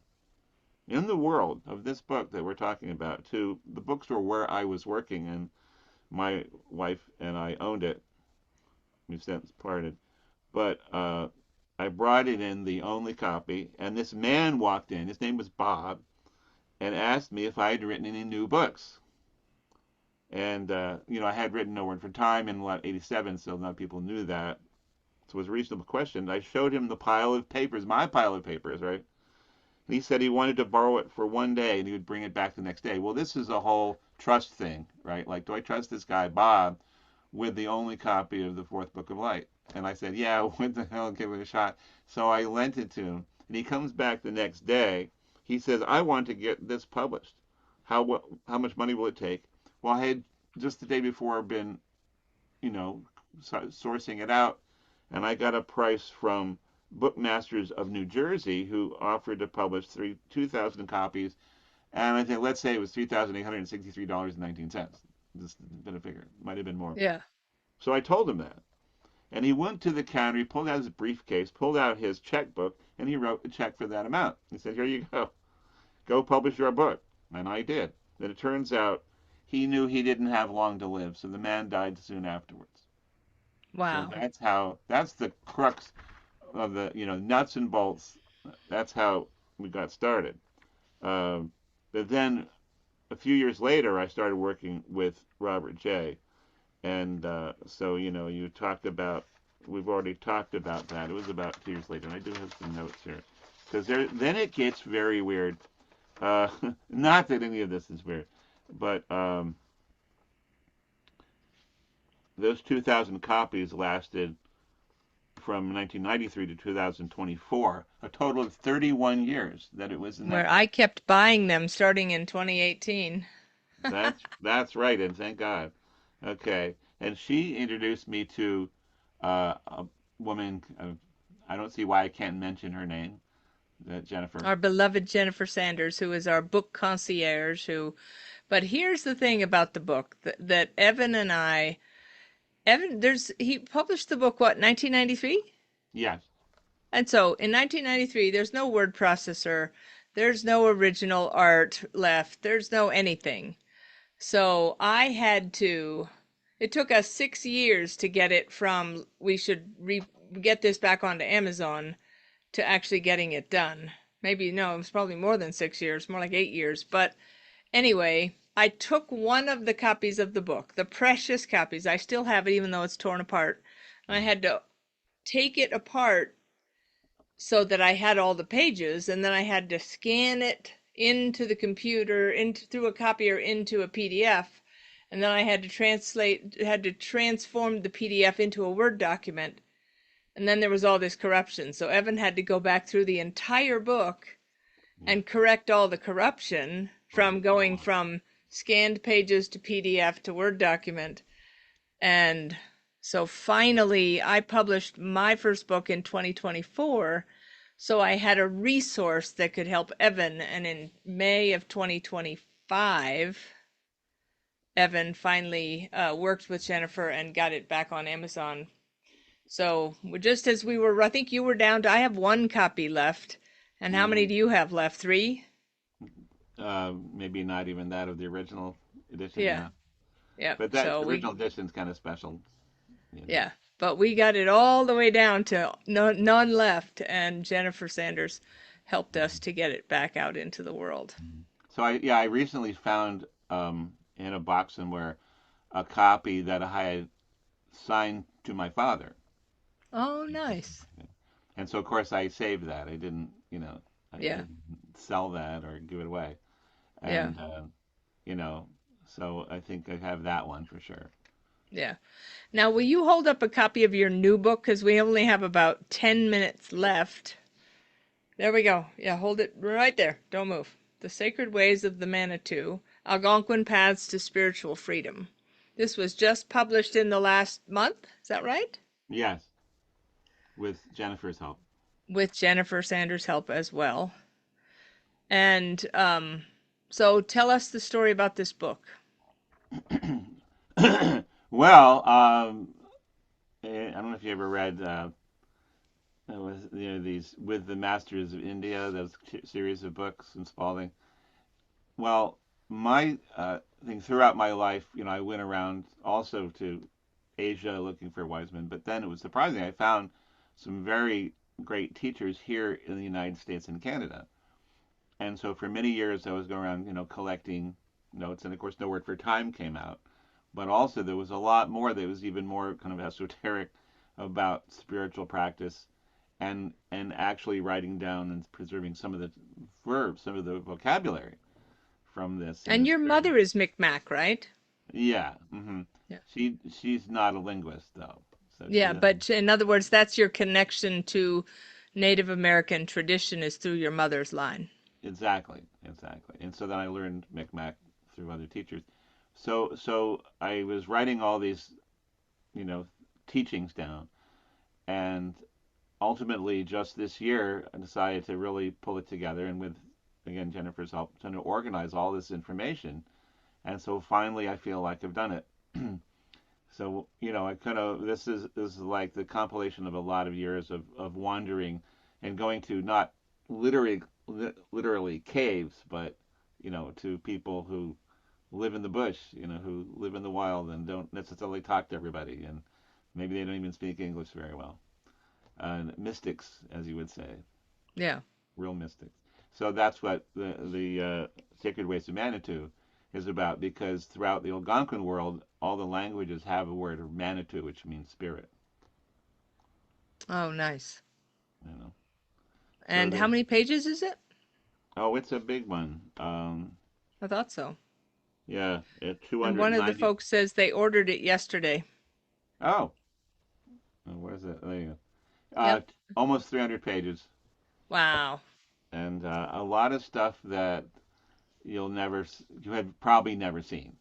in the world of this book that we're talking about to the bookstore where I was working, and my wife and I owned it. We've since parted. But I brought it in, the only copy, and this man walked in, his name was Bob, and asked me if I had written any new books. And, I had written No Word for Time in, 87, so not people knew that. So it was a reasonable question. I showed him the pile of papers, my pile of papers, right? And he said he wanted to borrow it for one day and he would bring it back the next day. Well, this is a whole trust thing, right? Like, do I trust this guy, Bob, with the only copy of the Fourth Book of Light? And I said, yeah, what the hell, give it a shot. So I lent it to him. And he comes back the next day. He says, I want to get this published. How much money will it take? Well, I had just the day before been, sourcing it out, and I got a price from Bookmasters of New Jersey, who offered to publish 2,000 copies, and I think, let's say it was $3,863.19. Just a bit of figure. It might have been more. Yeah. So I told him that. And he went to the counter, he pulled out his briefcase, pulled out his checkbook, and he wrote a check for that amount. He said, here you go. Go publish your book. And I did. And it turns out he knew he didn't have long to live, so the man died soon afterwards. So Wow. that's the crux of the, nuts and bolts. That's how we got started. But then a few years later, I started working with Robert J. And so, you talked about, we've already talked about that. It was about 2 years later, and I do have some notes here. Because then it gets very weird. Not that any of this is weird, but those 2,000 copies lasted from 1993 to 2024, a total of 31 years that it was in Where that. I kept buying them starting in 2018. That's right, and thank God. Okay, and she introduced me to a woman. I don't see why I can't mention her name, Jennifer. Our beloved Jennifer Sanders, who is our book concierge, but here's the thing about the book that Evan, he published the book, what, 1993? Yes. And so in 1993, there's no word processor, there's no original art left, there's no anything. So it took us 6 years to get it from, we should get this back onto Amazon, to actually getting it done. Maybe, no, it was probably more than 6 years, more like 8 years. But anyway, I took one of the copies of the book, the precious copies. I still have it, even though it's torn apart. And I had to take it apart so that I had all the pages, and then I had to scan it into the computer, through a copier into a PDF, and then I had to transform the PDF into a Word document, and then there was all this corruption. So Evan had to go back through the entire book and correct all the corruption from going from scanned pages to PDF to Word document. And so finally, I published my first book in 2024. So I had a resource that could help Evan. And in May of 2025, Evan finally worked with Jennifer and got it back on Amazon. So just as we were, I think you were down to, I have one copy left. And how many do you have left? 3? Maybe not even that of the original edition. Yeah. Yeah. Yep. But that So original edition's kind of special. yeah, but we got it all the way down to none left, and Jennifer Sanders helped us to get it back out into the world. So I recently found in a box somewhere a copy that I had signed to my father. Oh, nice. And so, of course, I saved that. I didn't, I Yeah, didn't sell that or give it away. yeah, And, you know, so I think I have that one for sure. yeah. Now, will you hold up a copy of your new book? Because we only have about 10 minutes left. There we go. Yeah, hold it right there. Don't move. The Sacred Ways of the Manitou, Algonquin Paths to Spiritual Freedom. This was just published in the last month. Is that right? Yes, with Jennifer's help. With Jennifer Sanders' help as well. And so tell us the story about this book. Well, I don't know if you ever read these With the Masters of India, those series of books in Spalding. Well, my thing throughout my life, I went around also to Asia looking for wise men, but then it was surprising. I found some very great teachers here in the United States and Canada. And so for many years, I was going around, collecting notes. And of course, No Word for Time came out. But also, there was a lot more that was even more kind of esoteric about spiritual practice and actually writing down and preserving some of the verbs, some of the vocabulary from this. And And it's your very, mother is Micmac, right? yeah. Yeah. She's not a linguist though, so she Yeah, doesn't. but in other words, that's your connection to Native American tradition is through your mother's line. Exactly, exactly. And so then I learned Micmac through other teachers. So I was writing all these, you know, teachings down, and ultimately just this year I decided to really pull it together, and with again Jennifer's help, trying to organize all this information. And so finally, I feel like I've done it. So I kind of this is like the compilation of a lot of years of wandering and going to not literally literally caves, but to people who live in the bush, who live in the wild and don't necessarily talk to everybody, and maybe they don't even speak English very well. Mystics, as you would say, Yeah. real mystics. So that's what the Sacred Ways of Manitou is about, because throughout the Algonquin world, all the languages have a word of Manitou, which means spirit. Oh, nice. You know, so And how there's many pages is it? it's a big one. I thought so. Yeah, And one of the 290. folks says they ordered it yesterday. Oh, where's it? There you go. Yep. Almost 300 pages, Wow. and a lot of stuff that you have probably never seen.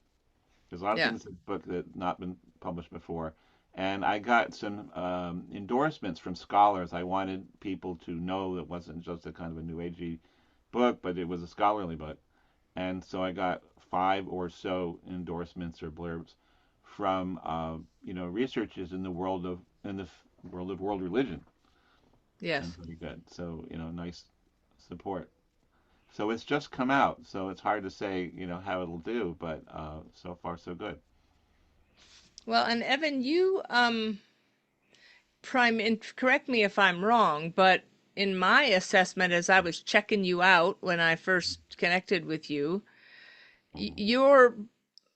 There's a lot of Yeah. things in the book that not been published before. And I got some endorsements from scholars. I wanted people to know it wasn't just a kind of a new agey book, but it was a scholarly book. And so I got five or so endorsements or blurbs from researchers in the world of world religion, and Yes. very good. So nice support. So it's just come out, so it's hard to say how it'll do, but so far so good. Well, and Evan, you correct me if I'm wrong, but in my assessment as I was checking you out when I first connected with you, Mhm. your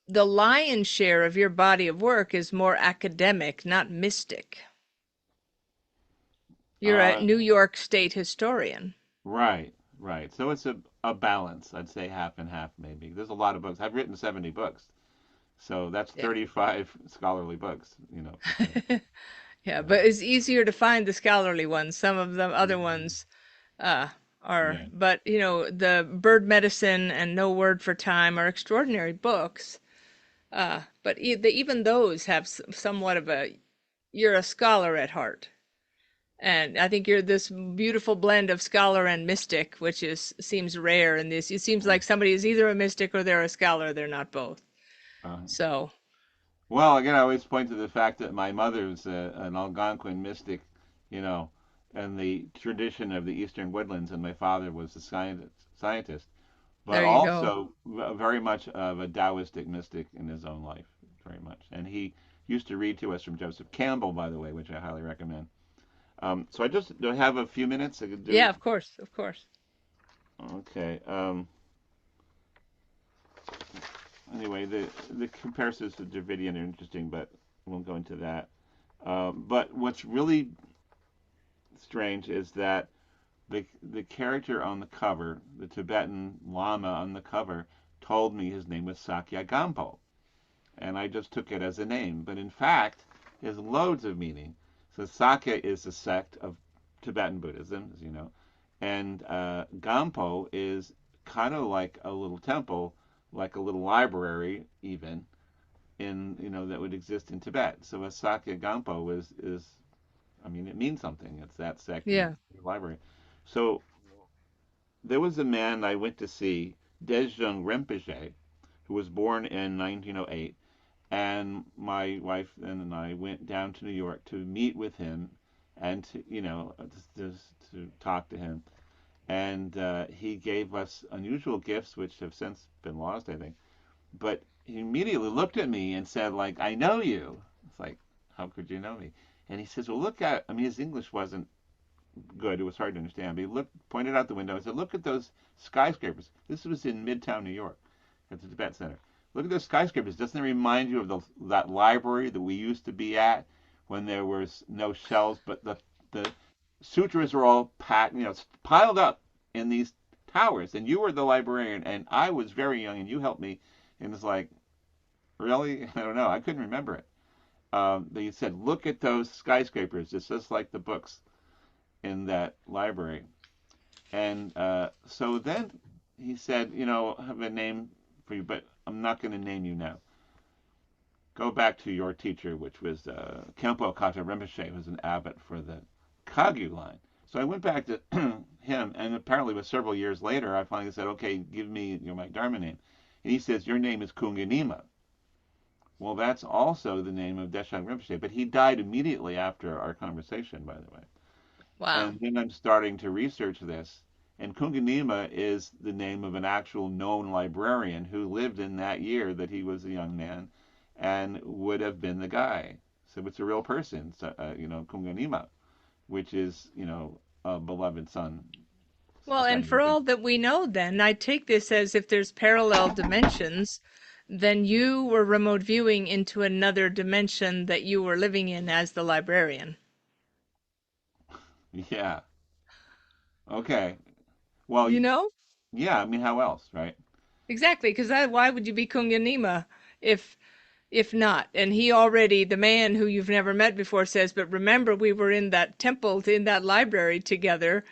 the lion's share of your body of work is more academic, not mystic. You're a Uh, New York State historian. right, right. So it's a balance. I'd say half and half maybe. There's a lot of books. I've written 70 books, so that's Yeah. 35 scholarly books, for sure. Yeah, So but it's easier to find the scholarly ones. Some of the other mhm. ones are, Yeah. but the Bird Medicine and No Word for Time are extraordinary books. But even those have somewhat of you're a scholar at heart. And I think you're this beautiful blend of scholar and mystic, which seems rare in this. It seems Mm. like somebody is either a mystic or they're a scholar. They're not both. Uh, So, well, again, I always point to the fact that my mother's an Algonquin mystic, you know, and the tradition of the Eastern Woodlands, and my father was a scientist, but there you go. also very much of a Taoistic mystic in his own life, very much. And he used to read to us from Joseph Campbell, by the way, which I highly recommend. So I just do I have a few minutes I could Yeah, do. of course, of course. Okay. anyway, the comparisons to Dravidian are interesting, but we won't go into that. But what's really strange is that the character on the cover, the Tibetan Lama on the cover, told me his name was Sakya Gampo, and I just took it as a name. But in fact, it has loads of meaning. So Sakya is a sect of Tibetan Buddhism, as you know, and Gampo is kind of like a little temple, like a little library, even in that would exist in Tibet. So a Sakya Gampo is I mean, it means something. It's that sect in Yeah. the library. So there was a man I went to see, Dezhung Rinpoche, who was born in 1908, and my wife and I went down to New York to meet with him and to, to talk to him. And he gave us unusual gifts, which have since been lost, I think. But he immediately looked at me and said, like, I know you. It's like, how could you know me? And he says, well, look at, I mean, his English wasn't good. It was hard to understand. But he pointed out the window and said, look at those skyscrapers. This was in Midtown New York at the Tibet Center. Look at those skyscrapers. Doesn't it remind you of that library that we used to be at when there was no shelves, but the sutras were all packed, piled up in these towers. And you were the librarian, and I was very young, and you helped me. And it's like, really? I don't know. I couldn't remember it. But he said, look at those skyscrapers. It's just like the books in that library. And so then he said, I have a name for you, but I'm not going to name you now. Go back to your teacher, which was Khenpo Kata Rinpoche, who was an abbot for the Kagyu line. So I went back to him, and apparently, it was several years later, I finally said, okay, give me my Dharma name. And he says, your name is Kunganima. Well, that's also the name of Deshang Rinpoche, but he died immediately after our conversation, by the way. Wow. And then I'm starting to research this, and Kunganima is the name of an actual known librarian who lived in that year that he was a young man and would have been the guy. So it's a real person, so, Kunganima, which is, a beloved son. Well, and Son. for all that we know, then, I take this as if there's parallel dimensions, then you were remote viewing into another dimension that you were living in as the librarian. Yeah. Okay. Well, You know? yeah, I mean, how else, right? Exactly, because why would you be Kunganima if if not? And he already, the man who you've never met before says, but remember we were in that temple, in that library together.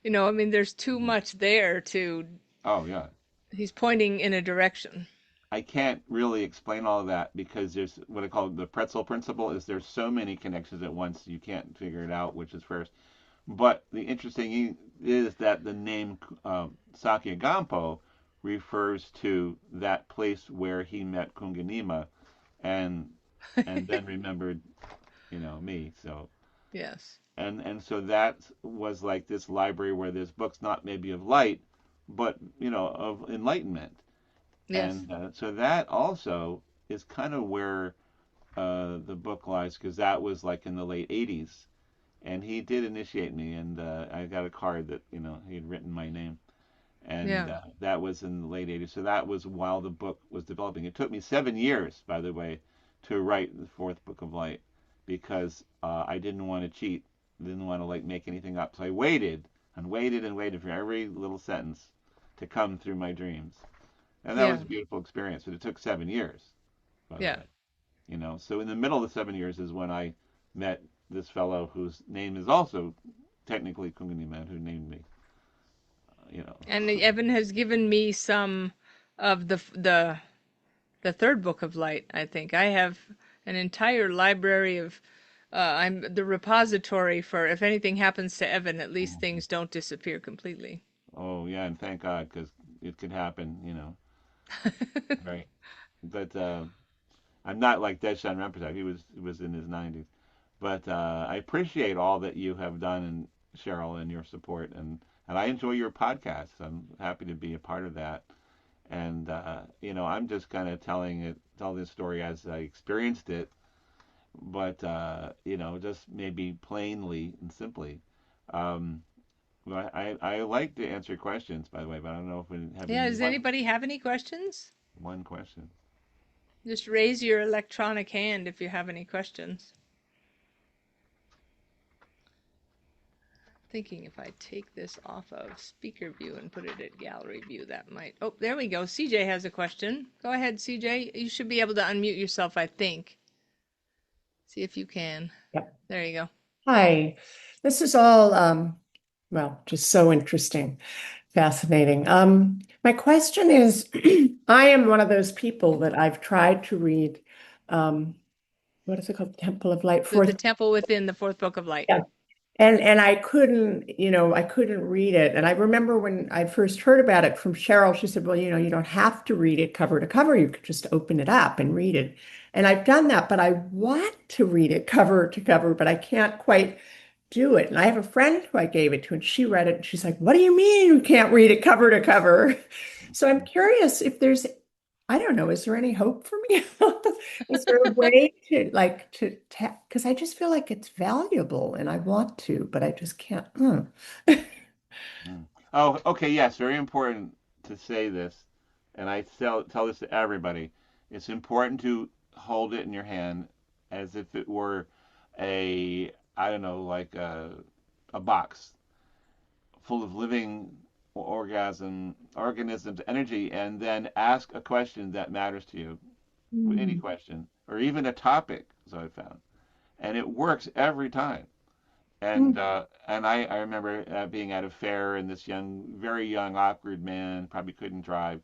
I mean, there's too Mhm. much there to, Oh, yeah. he's pointing in a direction. I can't really explain all of that because there's what I call the pretzel principle is there's so many connections at once you can't figure it out which is first. But the interesting is that the name Sakya Gampo refers to that place where he met Kunganima and then remembered, me. So Yes. and so that was like this library where there's books not maybe of light, but of enlightenment. Yes. And so that also is kind of where the book lies because that was like in the late 80s. And he did initiate me, and I got a card that, he had written my name. And Yeah. that was in the late 80s. So that was while the book was developing. It took me 7 years, by the way, to write the fourth book of light because I didn't want to cheat. Didn't want to like make anything up. So I waited and waited and waited for every little sentence to come through my dreams. And that was Yeah. a beautiful experience, but it took 7 years, by the Yeah. way. So in the middle of the 7 years is when I met this fellow whose name is also technically Kungani Man, who named me. You know. And Evan has given me some of the third book of light, I think. I have an entire library of I'm the repository for if anything happens to Evan, at least things don't disappear completely. Oh yeah, and thank God because it could happen. Right. But I'm not like Deshaun Rempertag. He was in his 90s. But I appreciate all that you have done, and Cheryl, and your support, and I enjoy your podcast. I'm happy to be a part of that. And I'm just kind of tell this story as I experienced it, but just maybe plainly and simply. Um, but I like to answer questions, by the way, but I don't know if we have Yeah, any does anybody have any questions? one question. Just raise your electronic hand if you have any questions. Thinking if I take this off of speaker view and put it at gallery view, that might. Oh, there we go. CJ has a question. Go ahead, CJ. You should be able to unmute yourself, I think. See if you can. Yep. There you go. Hi. This is all, well, just so interesting, fascinating. My question is, I am one of those people that I've tried to read, what is it called? Temple of Light, The fourth. Temple Within, the Fourth Book of Light. Yeah. And I couldn't, I couldn't read it. And I remember when I first heard about it from Cheryl, she said, well, you don't have to read it cover to cover. You could just open it up and read it. And I've done that, but I want to read it cover to cover, but I can't quite do it. And I have a friend who I gave it to, and she read it, and she's like, what do you mean you can't read it cover to cover? So I'm curious if there's, I don't know, is there any hope for me? Is there a way to because I just feel like it's valuable and I want to, but I just can't. Oh, okay, yes, very important to say this, and I tell this to everybody. It's important to hold it in your hand as if it were I don't know, like a box full of living organisms, energy, and then ask a question that matters to you, any question, or even a topic, so I found. And it works every time. And I remember being at a fair, and this very young, awkward man probably couldn't drive,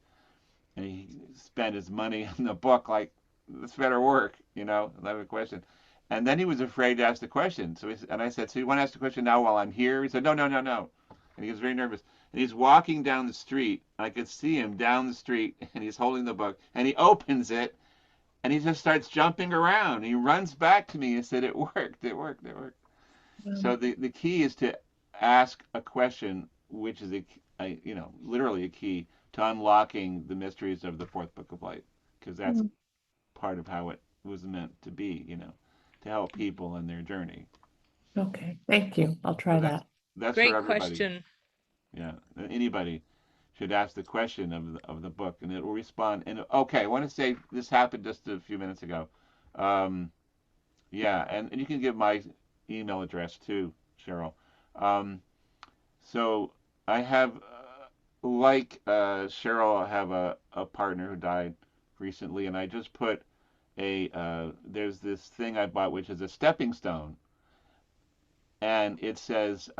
and he spent his money on the book like this better work, I have a question. And then he was afraid to ask the question. And I said, so you want to ask the question now while I'm here? He said, no, no, no, no. And he was very nervous. And he's walking down the street. I could see him down the street, and he's holding the book, and he opens it, and he just starts jumping around. He runs back to me and said, it worked, it worked, it worked. So the key is to ask a question, which is literally a key to unlocking the mysteries of the fourth book of light, because that's part of how it was meant to be, to help people in their journey. Okay, thank you. I'll try So that. that's for Great everybody. question. Yeah, anybody should ask the question of the book, and it will respond. And okay, I want to say this happened just a few minutes ago. Yeah, and you can give my email address too, Cheryl. Um, so I have, Cheryl, I have a partner who died recently, and I just put there's this thing I bought, which is a stepping stone, and it says,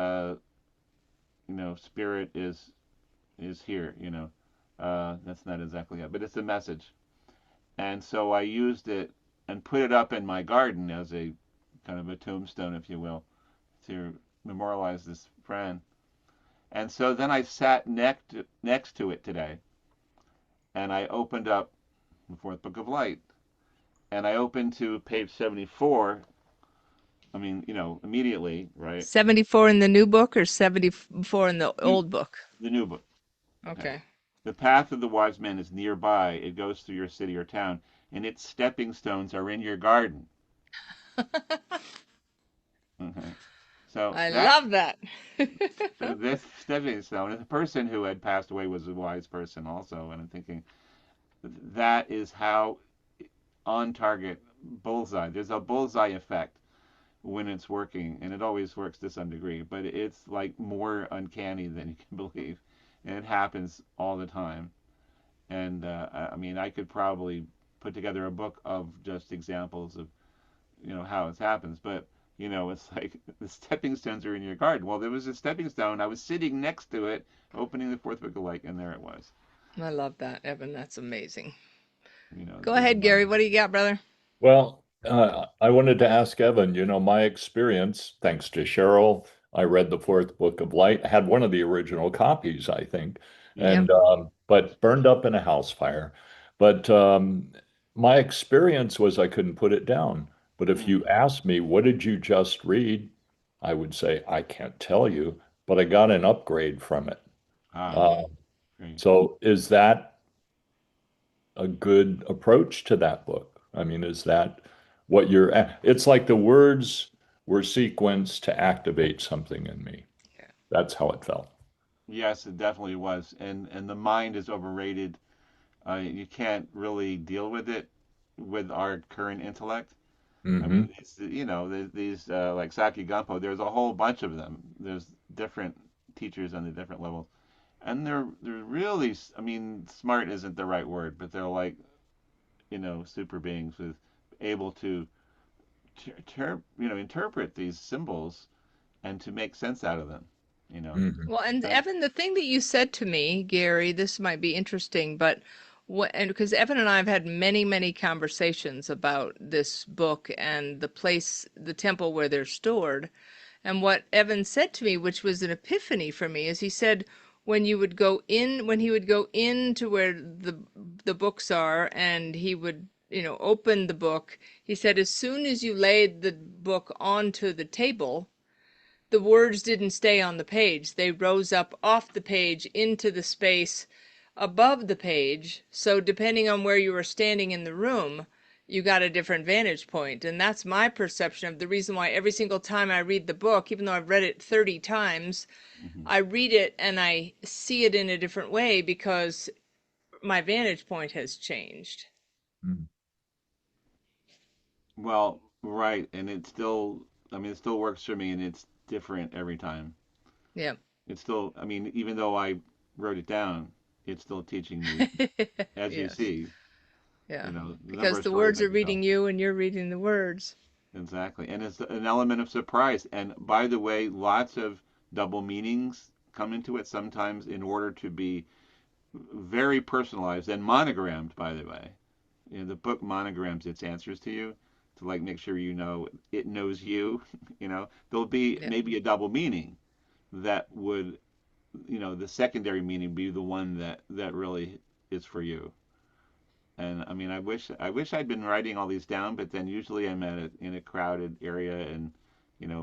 spirit is here, that's not exactly it, but it's a message. And so I used it and put it up in my garden as a kind of a tombstone, if you will, to memorialize this friend. And so then I sat next to it today, and I opened up the Fourth Book of Light, and I opened to page 74. I mean, immediately, right? 74 in the new book or 74 in the old book? The new book. Okay. The path of the wise man is nearby. It goes through your city or town, and its stepping stones are in your garden. Okay. So I love that. so this stepping stone, and the person who had passed away was a wise person also, and I'm thinking that is how on target bullseye. There's a bullseye effect when it's working, and it always works to some degree, but it's like more uncanny than you can believe, and it happens all the time. And I mean, I could probably put together a book of just examples of how it happens, but it's like the stepping stones are in your garden. Well, there was a stepping stone. I was sitting next to it, opening the fourth book of light, and there it was. I love that, Evan. That's amazing. Go There's a ahead, Gary. mind. What do you got, brother? Well, I wanted to ask Evan, my experience, thanks to Cheryl, I read the fourth book of Light. I had one of the original copies, I think, Yeah. and but burned up in a house fire. But my experience was I couldn't put it down. But if you asked me, what did you just read? I would say, I can't tell you, but I got an upgrade from it. Uh, Great. so is that a good approach to that book? I mean, is that what it's like the words were sequenced to activate something in me. Yeah. That's how it felt. Yes, it definitely was. And the mind is overrated. You can't really deal with it with our current intellect. I Hmm. mean, it's, these like Saki Gampo. There's a whole bunch of them. There's different teachers on the different levels, and they're really. I mean, smart isn't the right word, but they're like super beings with able to interpret these symbols and to make sense out of them. You know. Hmm. Well, and And, Evan, the thing that you said to me, Gary, this might be interesting, but and because Evan and I have had many, many conversations about this book and the place, the temple where they're stored. And what Evan said to me, which was an epiphany for me, is he said when you would go in, when he would go into where the books are, and he would, open the book, he said as soon as you laid the book onto the table, the words didn't stay on the page. They rose up off the page into the space above the page. So depending on where you were standing in the room, you got a different vantage point. And that's my perception of the reason why every single time I read the book, even though I've read it 30 times, mhm. I read it and I see it in a different way because my vantage point has changed. Well, right, and it still. I mean, it still works for me, and it's different every time. Yeah. It's still. I mean, even though I wrote it down, it's still teaching me, as you Yes. see. Yeah. The number Because of the stories words I are can tell. reading you and you're reading the words. Exactly. And it's an element of surprise. And by the way, lots of double meanings come into it sometimes in order to be very personalized and monogrammed, by the way. The book monograms its answers to you to like make sure it knows you. There'll be Yeah. maybe a double meaning that would, the secondary meaning be the one that really is for you. And I mean, I wish I'd been writing all these down, but then usually I'm in a crowded area, and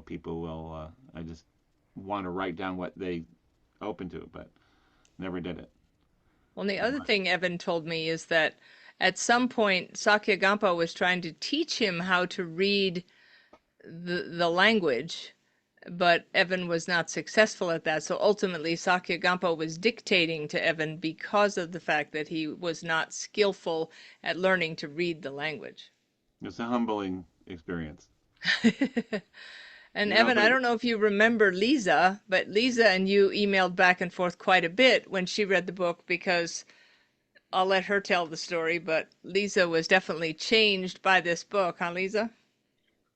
people will. I just want to write down what they open to, but never did it. Well, the other thing Evan told me is that at some point Sakyagampa was trying to teach him how to read the language, but Evan was not successful at that. So ultimately, Sakyagampa was dictating to Evan because of the fact that he was not skillful at learning to read the language. It's a humbling experience. And Evan, But I don't know if you remember Lisa, but Lisa and you emailed back and forth quite a bit when she read the book because I'll let her tell the story, but Lisa was definitely changed by this book, huh, Lisa?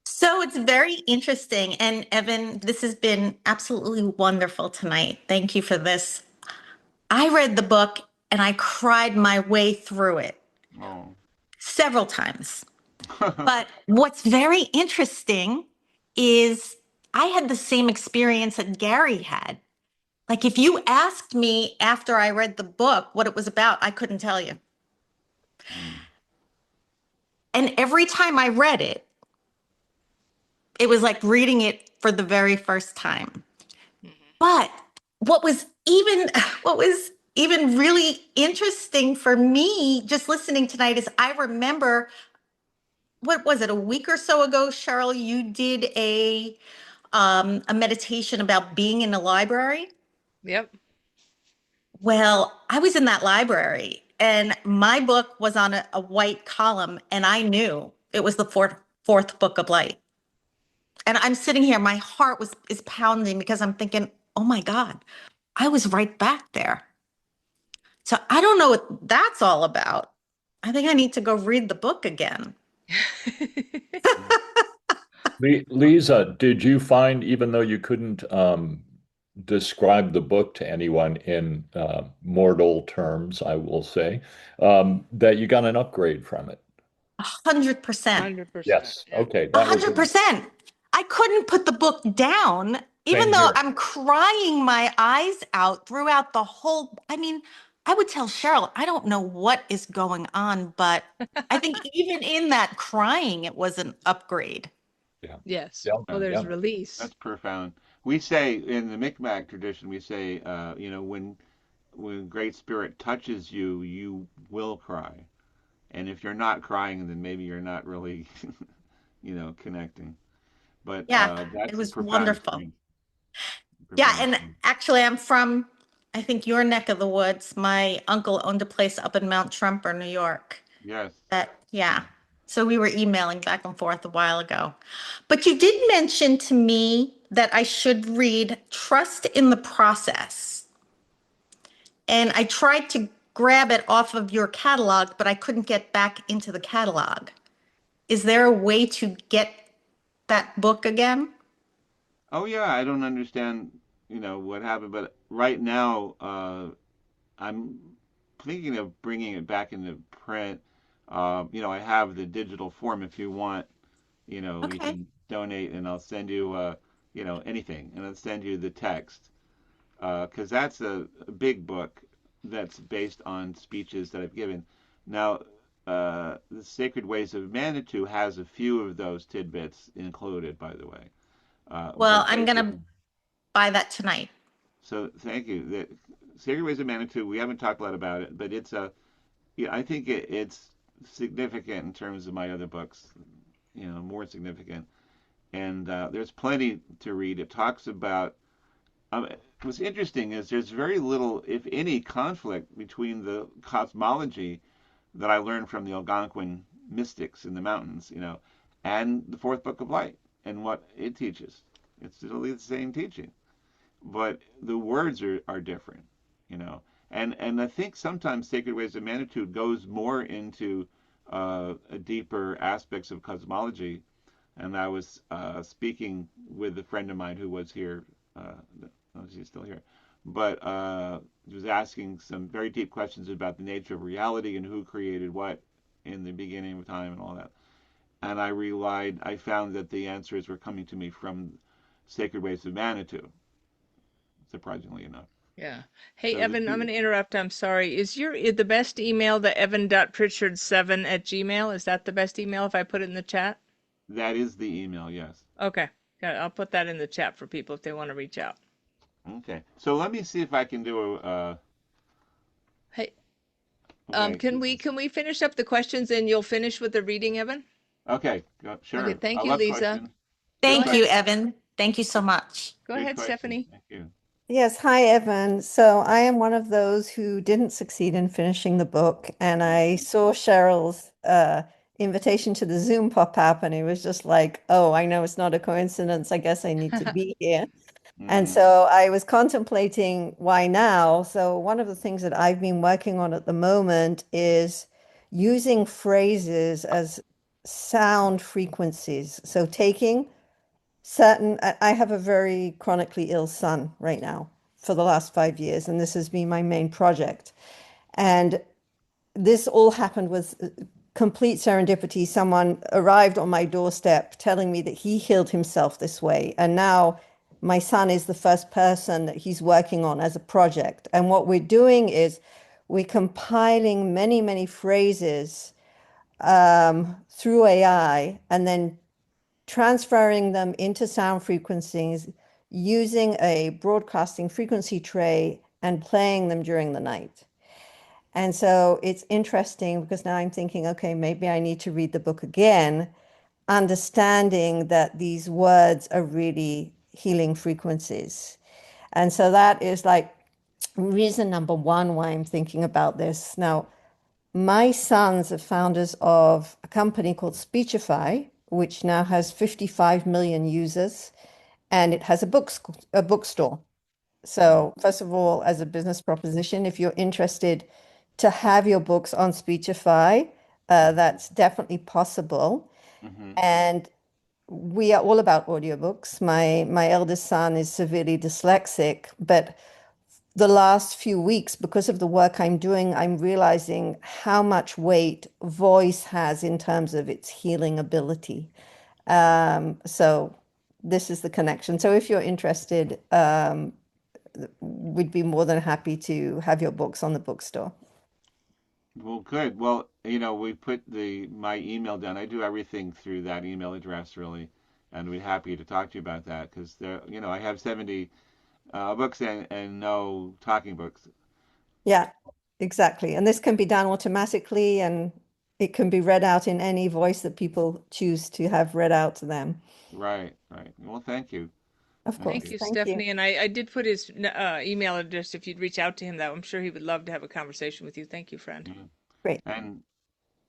So it's very interesting. And Evan, this has been absolutely wonderful tonight. Thank you for this. I read the book and I cried my way through it oh, several times. But what's very interesting is I had the same experience that Gary had. Like, if you asked me after I read the book what it was about, I couldn't tell you. Mm. And every time I read it was like reading it for the very first time. But what was even what was even really interesting for me just listening tonight is I remember, what was it, a week or so ago, Cheryl, you did a meditation about being in a library. Yep. Well, I was in that library and my book was on a white column and I knew it was the fourth book of light. And I'm sitting here, my heart is pounding because I'm thinking, oh my God, I was right back there. So I don't know what that's all about. I think I need to go read the book again. Lisa, did you find, even though you couldn't describe the book to anyone in mortal terms, I will say, that you got an upgrade from it? 100%. 100%. Yes. Yeah. Okay, A that was hundred it. percent. I couldn't put the book down, even Same though here. I'm crying my eyes out throughout the whole. I mean, I would tell Cheryl, I don't know what is going on, but I think even in that crying, it was an upgrade. Yeah. Yes. Yeah. Well, there's Yeah. release. That's profound. We say in the Micmac tradition, we say, when Great Spirit touches you, you will cry. And if you're not crying, then maybe you're not really, connecting. But Yeah, it that's a was profound wonderful. experience. Yeah, Profound and experience. actually, I'm from, I think, your neck of the woods. My uncle owned a place up in Mount Trumper, New York. Yes. Yeah. So we were emailing back and forth a while ago. But you did mention to me that I should read Trust in the Process. And I tried to grab it off of your catalog, but I couldn't get back into the catalog. Is there a way to get that book again? Oh yeah, I don't understand, what happened, but right now, I'm thinking of bringing it back into print. I have the digital form if you want. You Okay. can donate, and I'll send you, anything, and I'll send you the text, because that's a big book that's based on speeches that I've given. Now, the Sacred Ways of Manitou has a few of those tidbits included, by the way. Well, But I'm going to basically, buy that tonight. so thank you. The Sacred Ways of Manitou, we haven't talked a lot about it, but yeah, I think it's significant in terms of my other books, more significant. And there's plenty to read. It talks about, what's interesting is there's very little, if any, conflict between the cosmology that I learned from the Algonquin mystics in the mountains, and the fourth book of light and what it teaches. It's literally the same teaching, but the words are different, you know. And I think sometimes Sacred Ways of Manitou goes more into a deeper aspects of cosmology. And I was speaking with a friend of mine who was here. Oh, she's still here, but was asking some very deep questions about the nature of reality and who created what in the beginning of time and all that. And I found that the answers were coming to me from Sacred Ways of Manitou, surprisingly enough. Yeah. Hey, So the Evan, I'm going two, to interrupt. I'm sorry. Is the best email the evan.pritchard7 at gmail? Is that the best email if I put it in the chat? that is the email, yes. Okay. Got it. I'll put that in the chat for people if they want to reach out. Okay. So let me see if I can do Hey, okay. can we finish up the questions and you'll finish with the reading, Evan? Okay, Okay, sure. I thank you, love Lisa. questions. Good Go Thank ahead. you, questions. Evan. Thank you so much. Go Good ahead, questions. Stephanie. Thank you. Yes, hi Evan. So I am one of those who didn't succeed in finishing the book, and I saw Cheryl's invitation to the Zoom pop up, and it was just like, oh, I know it's not a coincidence. I guess I need to be here. And Hmm. so I was contemplating why now. So one of the things that I've been working on at the moment is using phrases as sound frequencies. So taking I have a very chronically ill son right now for the last 5 years, and this has been my main project. And this all happened with complete serendipity. Someone arrived on my doorstep telling me that he healed himself this way. And now my son is the first person that he's working on as a project. And what we're doing is we're compiling many, many phrases through AI and then transferring them into sound frequencies using a broadcasting frequency tray and playing them during the night. And so it's interesting because now I'm thinking, okay, maybe I need to read the book again, understanding that these words are really healing frequencies. And so that is like reason number one why I'm thinking about this. Now, my sons are founders of a company called Speechify, which now has 55 million users, and it has a bookstore. So, first of all, as a business proposition, if you're interested to have your books on Speechify, that's definitely possible. Hmm. And we are all about audiobooks. My eldest son is severely dyslexic, but the last few weeks, because of the work I'm doing, I'm realizing how much weight voice has in terms of its healing ability. So this is the connection. So if you're interested, we'd be more than happy to have your books on the bookstore. Well, good. Well, we put the my email down. I do everything through that email address, really, and we're happy to talk to you about that because I have 70 books and no talking books. Yeah, exactly. And this can be done automatically and it can be read out in any voice that people choose to have read out to them. Right, right. Well, thank you. Of Thank Thank course. you. you, Thank you. Stephanie. And I did put his email address if you'd reach out to him, that I'm sure he would love to have a conversation with you. Thank you, friend. Mhm. Great. And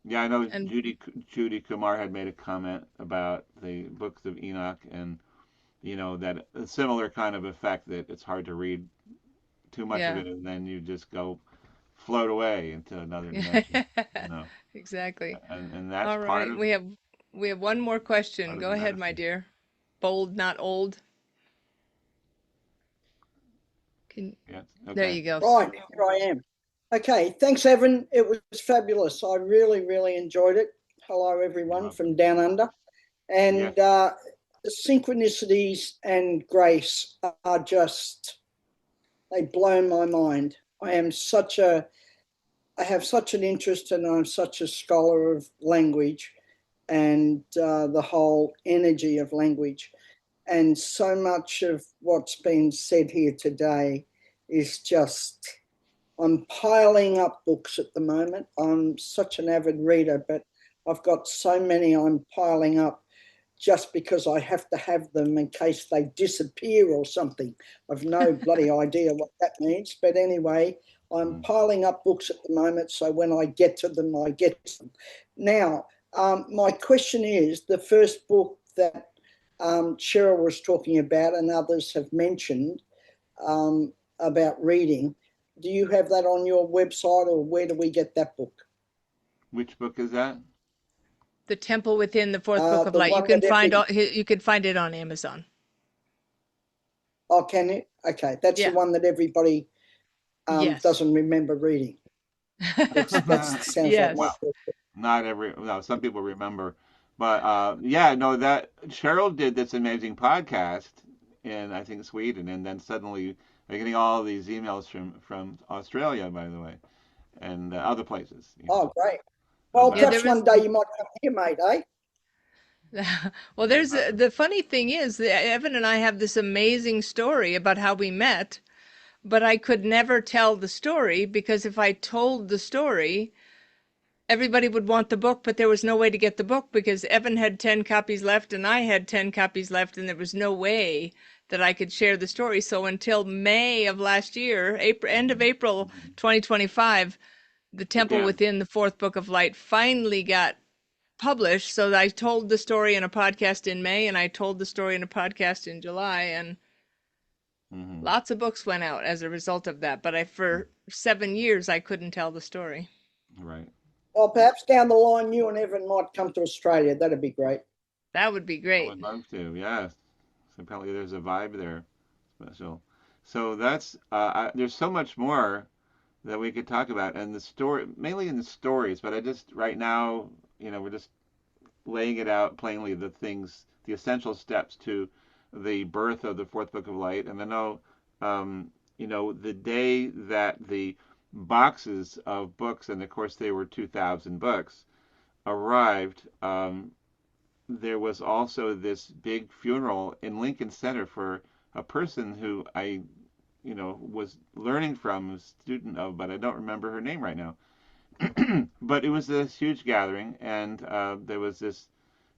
Yeah, I know And Judy Kumar had made a comment about the books of Enoch, and that a similar kind of effect, that it's hard to read too much of yeah. it, and then you just go float away into another dimension. You know, Exactly. and that's All right. We have one more question. part of Go the ahead, my medicine. dear. Bold, not old. Can Yes. There Okay. you go. Right, here I am. Okay, thanks, Evan. It was fabulous. I really, really enjoyed it. Hello, everyone from down under. Yes. And the synchronicities and grace are just, they blow my mind. I have such an interest, and I'm such a scholar of language and the whole energy of language. And so much of what's been said here today is just, I'm piling up books at the moment. I'm such an avid reader, but I've got so many I'm piling up just because I have to have them in case they disappear or something. I've no bloody idea what that means. But anyway, I'm piling up books at the moment, so when I get to them, I get to them. Now, my question is, the first book that Cheryl was talking about and others have mentioned about reading, do you have that on your website, or where do we get that book? Which book is that? The Temple Within, the Fourth Book of The Light. one that You can find it on Amazon. Oh, can you? Okay, that's the Yeah. one that everybody Yes. doesn't remember reading. That sounds like Yes. Well, not every. No, some people remember, but yeah, no. That Cheryl did this amazing podcast in, I think, Sweden, and then suddenly they're getting all these emails from Australia, by the way, and other places. Oh, great. Well, Yeah, About there perhaps was. one day you might come here, mate, eh? Well, the funny thing is that Evan and I have this amazing story about how we met, but I could never tell the story because if I told the story, everybody would want the book, but there was no way to get the book because Evan had 10 copies left and I had 10 copies left, and there was no way that I could share the story. So until May of last year, end of April 2025, The Temple again. Within, the Fourth Book of Light finally got published. So I told the story in a podcast in May, and I told the story in a podcast in July, and Hmm. lots of books went out as a result of that. But for 7 years, I couldn't tell the story. Right. Well, perhaps down the line, you and Evan might come to Australia. That'd be great. That would be I great. would love to. Yes. So apparently there's a vibe there, special. So that's there's so much more that we could talk about, and the story, mainly in the stories. But I just right now, we're just laying it out plainly, the things, the essential steps to the birth of the fourth book of light. And I know, the day that the boxes of books, and of course they were 2,000 books, arrived, there was also this big funeral in Lincoln Center for a person who I, was learning from, a student of, but I don't remember her name right now. But it was this huge gathering, and there was this,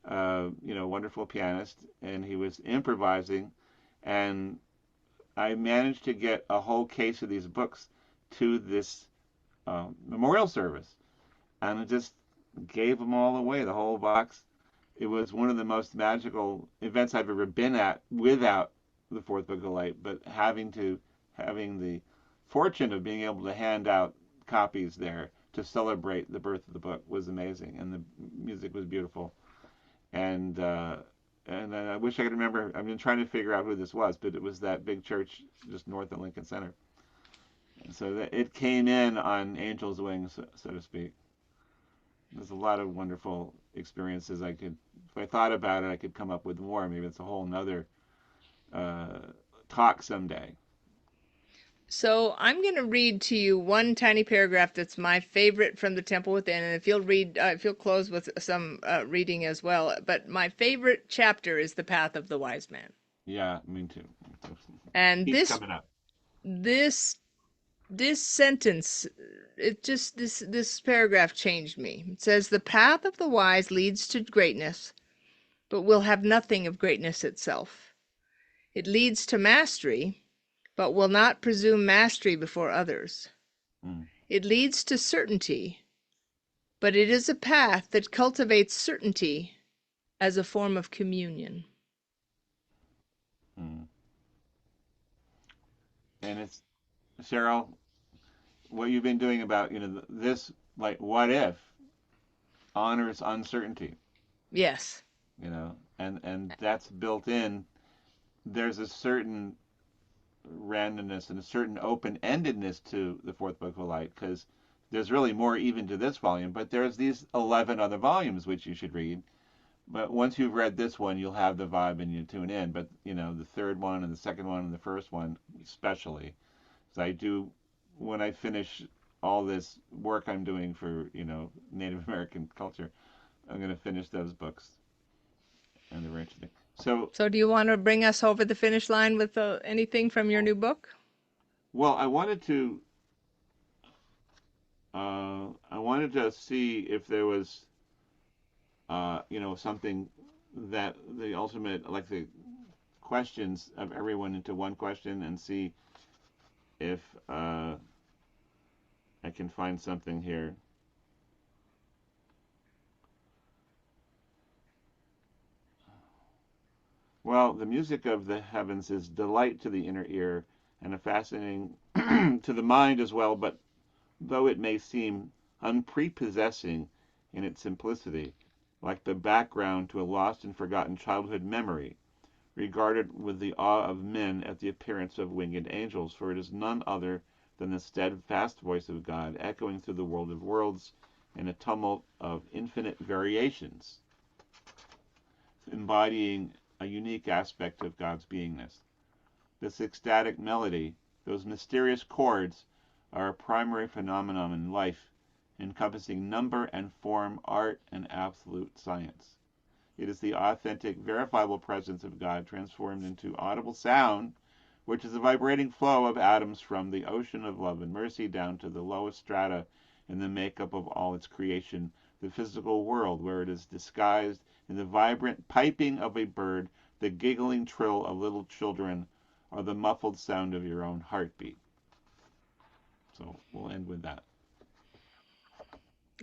wonderful pianist, and he was improvising, and I managed to get a whole case of these books to this memorial service, and I just gave them all away, the whole box. It was one of the most magical events I've ever been at without the Fourth Book of Light, but having the fortune of being able to hand out copies there to celebrate the birth of the book was amazing, and the music was beautiful. And I wish I could remember. I've been trying to figure out who this was, but it was that big church just north of Lincoln Center. So that it came in on angel's wings, so to speak. There's a lot of wonderful experiences. If I thought about it, I could come up with more. Maybe it's a whole nother uh, talk someday. So I'm going to read to you one tiny paragraph that's my favorite from The Temple Within, and if you'll close with some reading as well. But my favorite chapter is The Path of the Wise Man. Yeah, me too. And Keeps coming up. this sentence, this paragraph changed me. It says, "The path of the wise leads to greatness, but will have nothing of greatness itself. It leads to mastery, but will not presume mastery before others. Mm. It leads to certainty, but it is a path that cultivates certainty as a form of communion. Mm. And it's, Cheryl, what you've been doing about, this, like, what if honors uncertainty, Yes. and that's built in. There's a certain randomness and a certain open-endedness to the fourth book of light, because there's really more even to this volume, but there's these 11 other volumes which you should read. But once you've read this one, you'll have the vibe and you tune in. But the third one and the second one and the first one especially, because I do, when I finish all this work I'm doing for Native American culture, I'm going to finish those books, and they're interesting. So do you want to bring us over the finish line with anything from your new book? Well, I wanted to see if there was something that the ultimate, like the questions of everyone into one question, and see if I can find something here. Well, the music of the heavens is delight to the inner ear and a fascinating to the mind as well, but though it may seem unprepossessing in its simplicity, like the background to a lost and forgotten childhood memory, regarded with the awe of men at the appearance of winged angels, for it is none other than the steadfast voice of God echoing through the world of worlds in a tumult of infinite variations, embodying a unique aspect of God's beingness. This ecstatic melody, those mysterious chords, are a primary phenomenon in life, encompassing number and form, art, and absolute science. It is the authentic, verifiable presence of God transformed into audible sound, which is a vibrating flow of atoms from the ocean of love and mercy down to the lowest strata in the makeup of all its creation, the physical world, where it is disguised in the vibrant piping of a bird, the giggling trill of little children, or the muffled sound of your own heartbeat. So we'll end with that.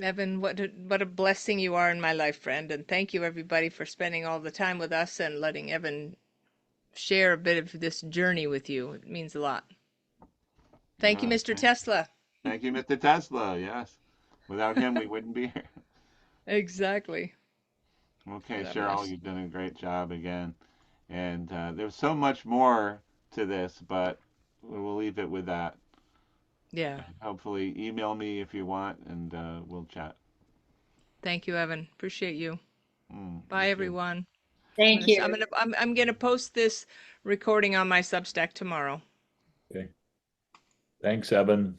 Evan, what a blessing you are in my life, friend, and thank you everybody for spending all the time with us and letting Evan share a bit of this journey with you. It means a lot. Thank you, Mr. Tesla. Thank you, Mr. Tesla. Yes. Without him, we wouldn't be here. Exactly. Okay, God Cheryl, bless. you've done a great job again. And there's so much more to this, but we'll leave it with that. Yeah. Hopefully, email me if you want, and we'll chat. Thank you, Evan. Appreciate you. Bye, You too. everyone. Thank you. I'm gonna post this recording on my Substack tomorrow. Okay. Thanks, Evan.